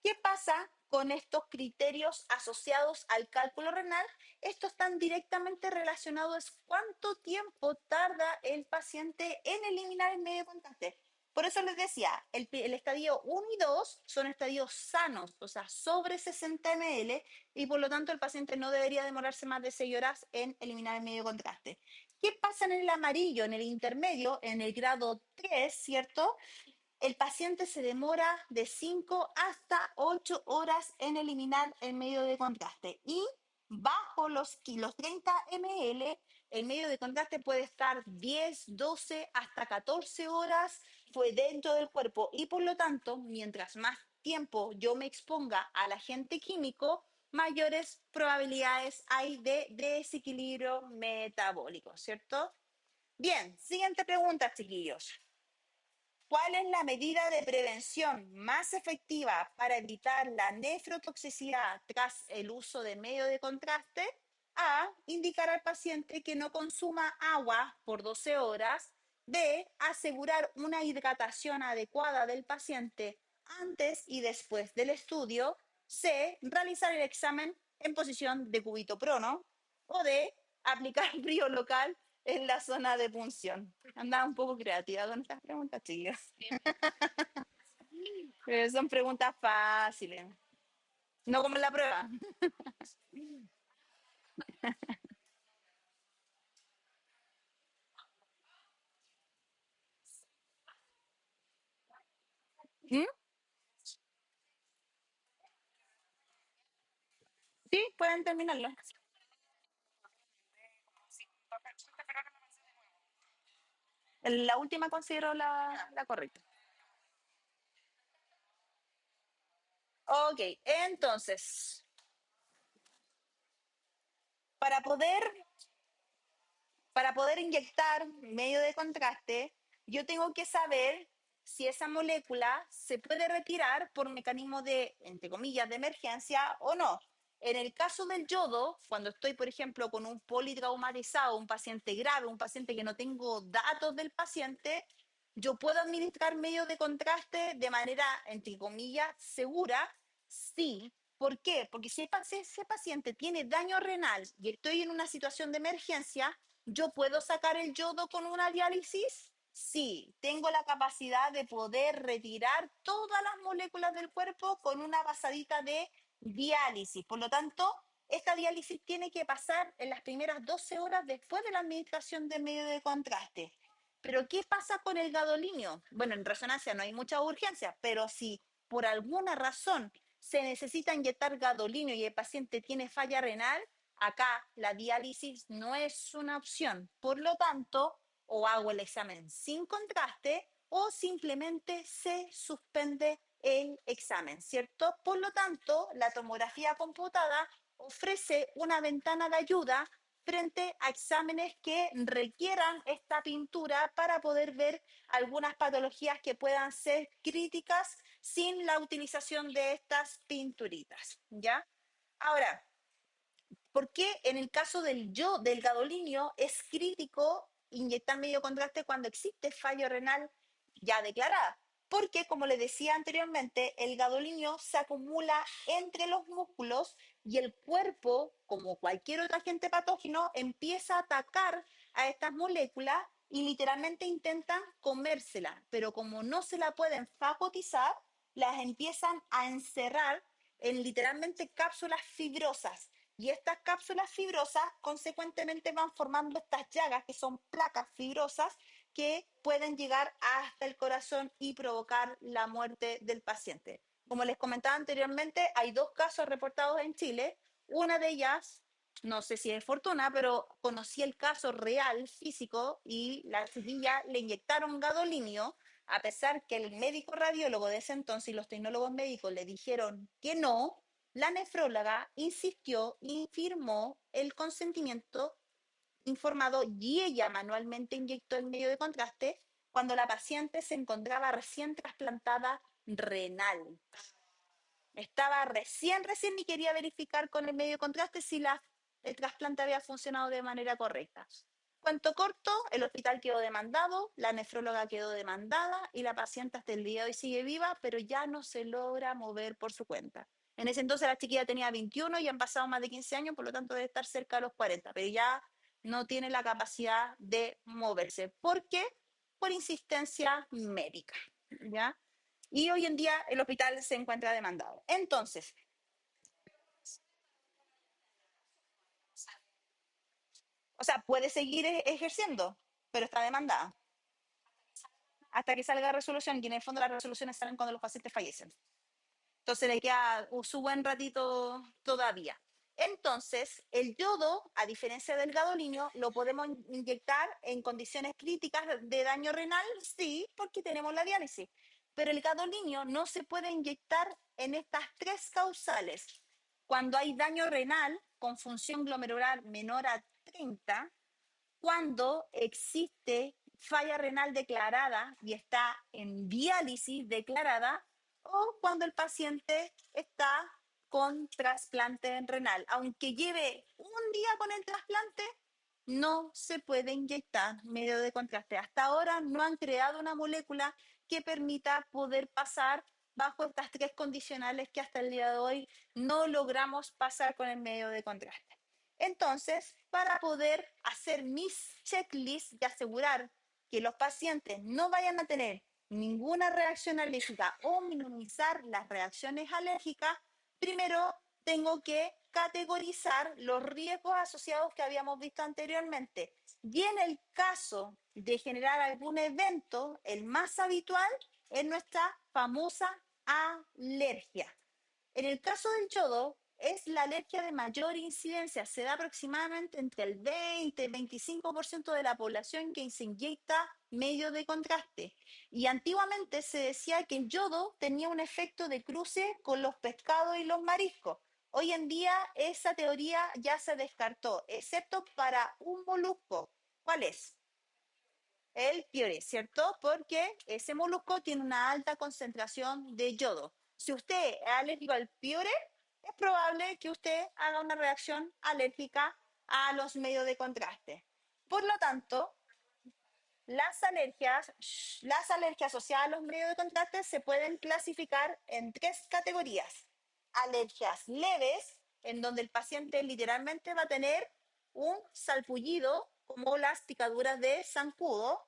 ¿qué pasa con estos criterios asociados al cálculo renal? Estos están directamente relacionados a cuánto tiempo tarda el paciente en eliminar el medio de contraste. Por eso les decía, el estadio 1 y 2 son estadios sanos, o sea, sobre 60 ml, y por lo tanto el paciente no debería demorarse más de 6 horas en eliminar el medio de contraste. ¿Qué pasa en el amarillo, en el intermedio, en el grado 3, ¿cierto? El paciente se demora de 5 hasta 8 horas en eliminar el medio de contraste y bajo los 30 ml, el medio de contraste puede estar 10, 12 hasta 14 horas fue dentro del cuerpo y por lo tanto, mientras más tiempo yo me exponga al agente químico, mayores probabilidades hay de desequilibrio metabólico, ¿cierto? Bien, siguiente pregunta, chiquillos. ¿Cuál es la medida de prevención más efectiva para evitar la nefrotoxicidad tras el uso de medio de contraste? A, indicar al paciente que no consuma agua por 12 horas. B, asegurar una hidratación adecuada del paciente antes y después del estudio. C, realizar el examen en posición de cúbito prono. O D, aplicar frío local en la zona de punción. Andaba un poco creativa con estas preguntas, chicos. Pero son preguntas fáciles. No como en la prueba. ¿Mm? Sí, pueden terminarlo. La última considero la correcta. Ok, entonces, para poder para poder inyectar medio de contraste, yo tengo que saber si esa molécula se puede retirar por mecanismo de, entre comillas, de emergencia o no. En el caso del yodo, cuando estoy, por ejemplo, con un politraumatizado, un paciente grave, un paciente que no tengo datos del paciente, yo puedo administrar medio de contraste de manera, entre comillas, segura, sí. ¿Por qué? Porque si ese paciente tiene daño renal y estoy en una situación de emergencia, ¿yo puedo sacar el yodo con una diálisis? Sí, tengo la capacidad de poder retirar todas las moléculas del cuerpo con una pasadita de diálisis. Por lo tanto, esta diálisis tiene que pasar en las primeras 12 horas después de la administración de medio de contraste. Pero ¿qué pasa con el gadolinio? Bueno, en resonancia no hay mucha urgencia, pero si por alguna razón se necesita inyectar gadolinio y el paciente tiene falla renal, acá la diálisis no es una opción. Por lo tanto, o hago el examen sin contraste o simplemente se suspende el examen, ¿cierto? Por lo tanto, la tomografía computada ofrece una ventana de ayuda frente a exámenes que requieran esta pintura para poder ver algunas patologías que puedan ser críticas sin la utilización de estas pinturitas, ¿ya? Ahora, ¿por qué en el caso del gadolinio es crítico inyectar medio contraste cuando existe fallo renal ya declarada? Porque, como les decía anteriormente, el gadolinio se acumula entre los músculos y el cuerpo, como cualquier otro agente patógeno, empieza a atacar a estas moléculas y literalmente intentan comérselas, pero como no se la pueden fagotizar, las empiezan a encerrar en literalmente cápsulas fibrosas. Y estas cápsulas fibrosas consecuentemente van formando estas llagas que son placas fibrosas que pueden llegar hasta el corazón y provocar la muerte del paciente. Como les comentaba anteriormente, hay dos casos reportados en Chile. Una de ellas, no sé si es fortuna, pero conocí el caso real, físico, y la chiquilla le inyectaron gadolinio, a pesar que el médico radiólogo de ese entonces y los tecnólogos médicos le dijeron que no. La nefróloga insistió y firmó el consentimiento informado y ella manualmente inyectó el medio de contraste cuando la paciente se encontraba recién trasplantada renal. Estaba recién y quería verificar con el medio de contraste si el trasplante había funcionado de manera correcta. Cuento corto, el hospital quedó demandado, la nefróloga quedó demandada y la paciente hasta el día de hoy sigue viva, pero ya no se logra mover por su cuenta. En ese entonces la chiquilla tenía 21 y han pasado más de 15 años, por lo tanto debe estar cerca de los 40, pero ya no tiene la capacidad de moverse. ¿Por qué? Por insistencia médica, ¿ya? Y hoy en día el hospital se encuentra demandado. Entonces, o sea, puede seguir ejerciendo, pero está demandada hasta que salga resolución. Y en el fondo las resoluciones salen cuando los pacientes fallecen. Entonces le queda su buen ratito todavía. Entonces, el yodo, a diferencia del gadolinio, lo podemos inyectar en condiciones críticas de daño renal, sí, porque tenemos la diálisis. Pero el gadolinio no se puede inyectar en estas tres causales. Cuando hay daño renal con función glomerular menor a 30, cuando existe falla renal declarada y está en diálisis declarada, o cuando el paciente está con trasplante renal. Aunque lleve un día con el trasplante, no se puede inyectar medio de contraste. Hasta ahora no han creado una molécula que permita poder pasar bajo estas tres condicionales que hasta el día de hoy no logramos pasar con el medio de contraste. Entonces, para poder hacer mis checklists y asegurar que los pacientes no vayan a tener ninguna reacción alérgica o minimizar las reacciones alérgicas, primero tengo que categorizar los riesgos asociados que habíamos visto anteriormente. Y en el caso de generar algún evento, el más habitual es nuestra famosa alergia. En el caso del yodo, es la alergia de mayor incidencia. Se da aproximadamente entre el 20 y 25% de la población que se inyecta medio de contraste. Y antiguamente se decía que el yodo tenía un efecto de cruce con los pescados y los mariscos. Hoy en día esa teoría ya se descartó, excepto para un molusco. ¿Cuál es? El piure, ¿cierto? Porque ese molusco tiene una alta concentración de yodo. Si usted es alérgico al piure, es probable que usted haga una reacción alérgica a los medios de contraste. Por lo tanto, las alergias asociadas a los medios de contraste se pueden clasificar en tres categorías. Alergias leves, en donde el paciente literalmente va a tener un salpullido como las picaduras de zancudo.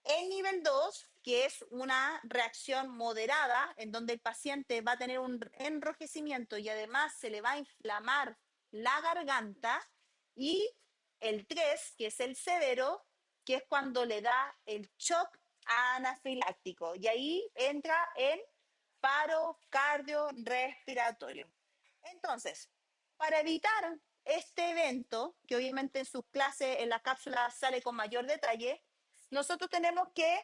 El nivel 2, que es una reacción moderada, en donde el paciente va a tener un enrojecimiento y además se le va a inflamar la garganta. Y el 3, que es el severo, que es cuando le da el shock anafiláctico. Y ahí entra en paro cardiorrespiratorio. Entonces, para evitar este evento, que obviamente en sus clases, en la cápsula sale con mayor detalle, nosotros tenemos que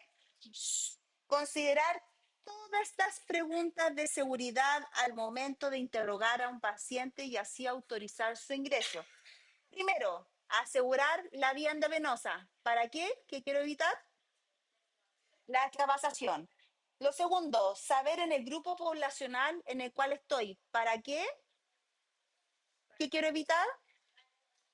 considerar todas estas preguntas de seguridad al momento de interrogar a un paciente y así autorizar su ingreso. Primero, asegurar la vía endovenosa. ¿Para qué? ¿Qué quiero evitar? La extravasación. Lo segundo, saber en el grupo poblacional en el cual estoy. ¿Para qué? ¿Qué quiero evitar?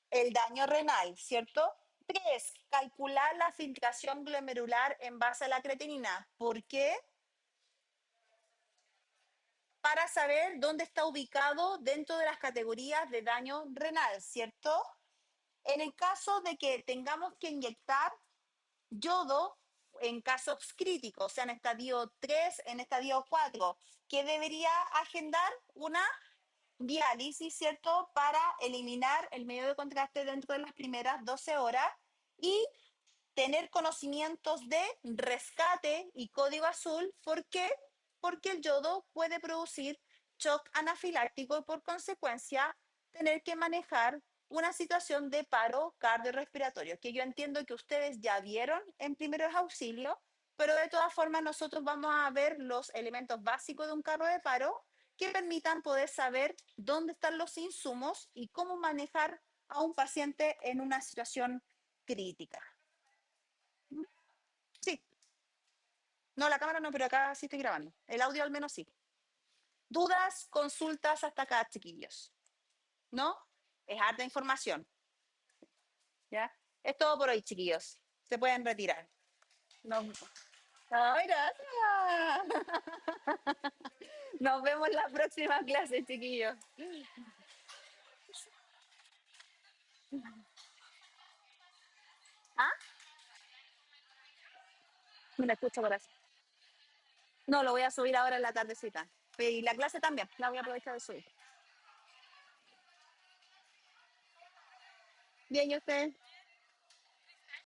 El daño renal, ¿cierto? Tres, calcular la filtración glomerular en base a la creatinina. ¿Por qué? Para saber dónde está ubicado dentro de las categorías de daño renal, ¿cierto? En el caso de que tengamos que inyectar yodo en casos críticos, o sea, en estadio 3, en estadio 4, que debería agendar una diálisis, ¿cierto? Para eliminar el medio de contraste dentro de las primeras 12 horas y tener conocimientos de rescate y código azul. ¿Por qué? Porque el yodo puede producir shock anafiláctico y por consecuencia tener que manejar una situación de paro cardiorrespiratorio, que yo entiendo que ustedes ya vieron en primeros auxilios, pero de todas formas nosotros vamos a ver los elementos básicos de un carro de paro que permitan poder saber dónde están los insumos y cómo manejar a un paciente en una situación crítica. Sí, no, la cámara no, pero acá sí estoy grabando. El audio al menos sí. Dudas, consultas hasta acá, chiquillos. ¿No? Es harta información. ¿Ya? Es todo por hoy, chiquillos. Se pueden retirar. Nos... ¡Ay, gracias! Nos vemos en la próxima clase, chiquillos. ¿Ah? No me escucho, corazón. No, lo voy a subir ahora en la tardecita. Y la clase también, la voy a aprovechar de subir. Bien, ¿y usted?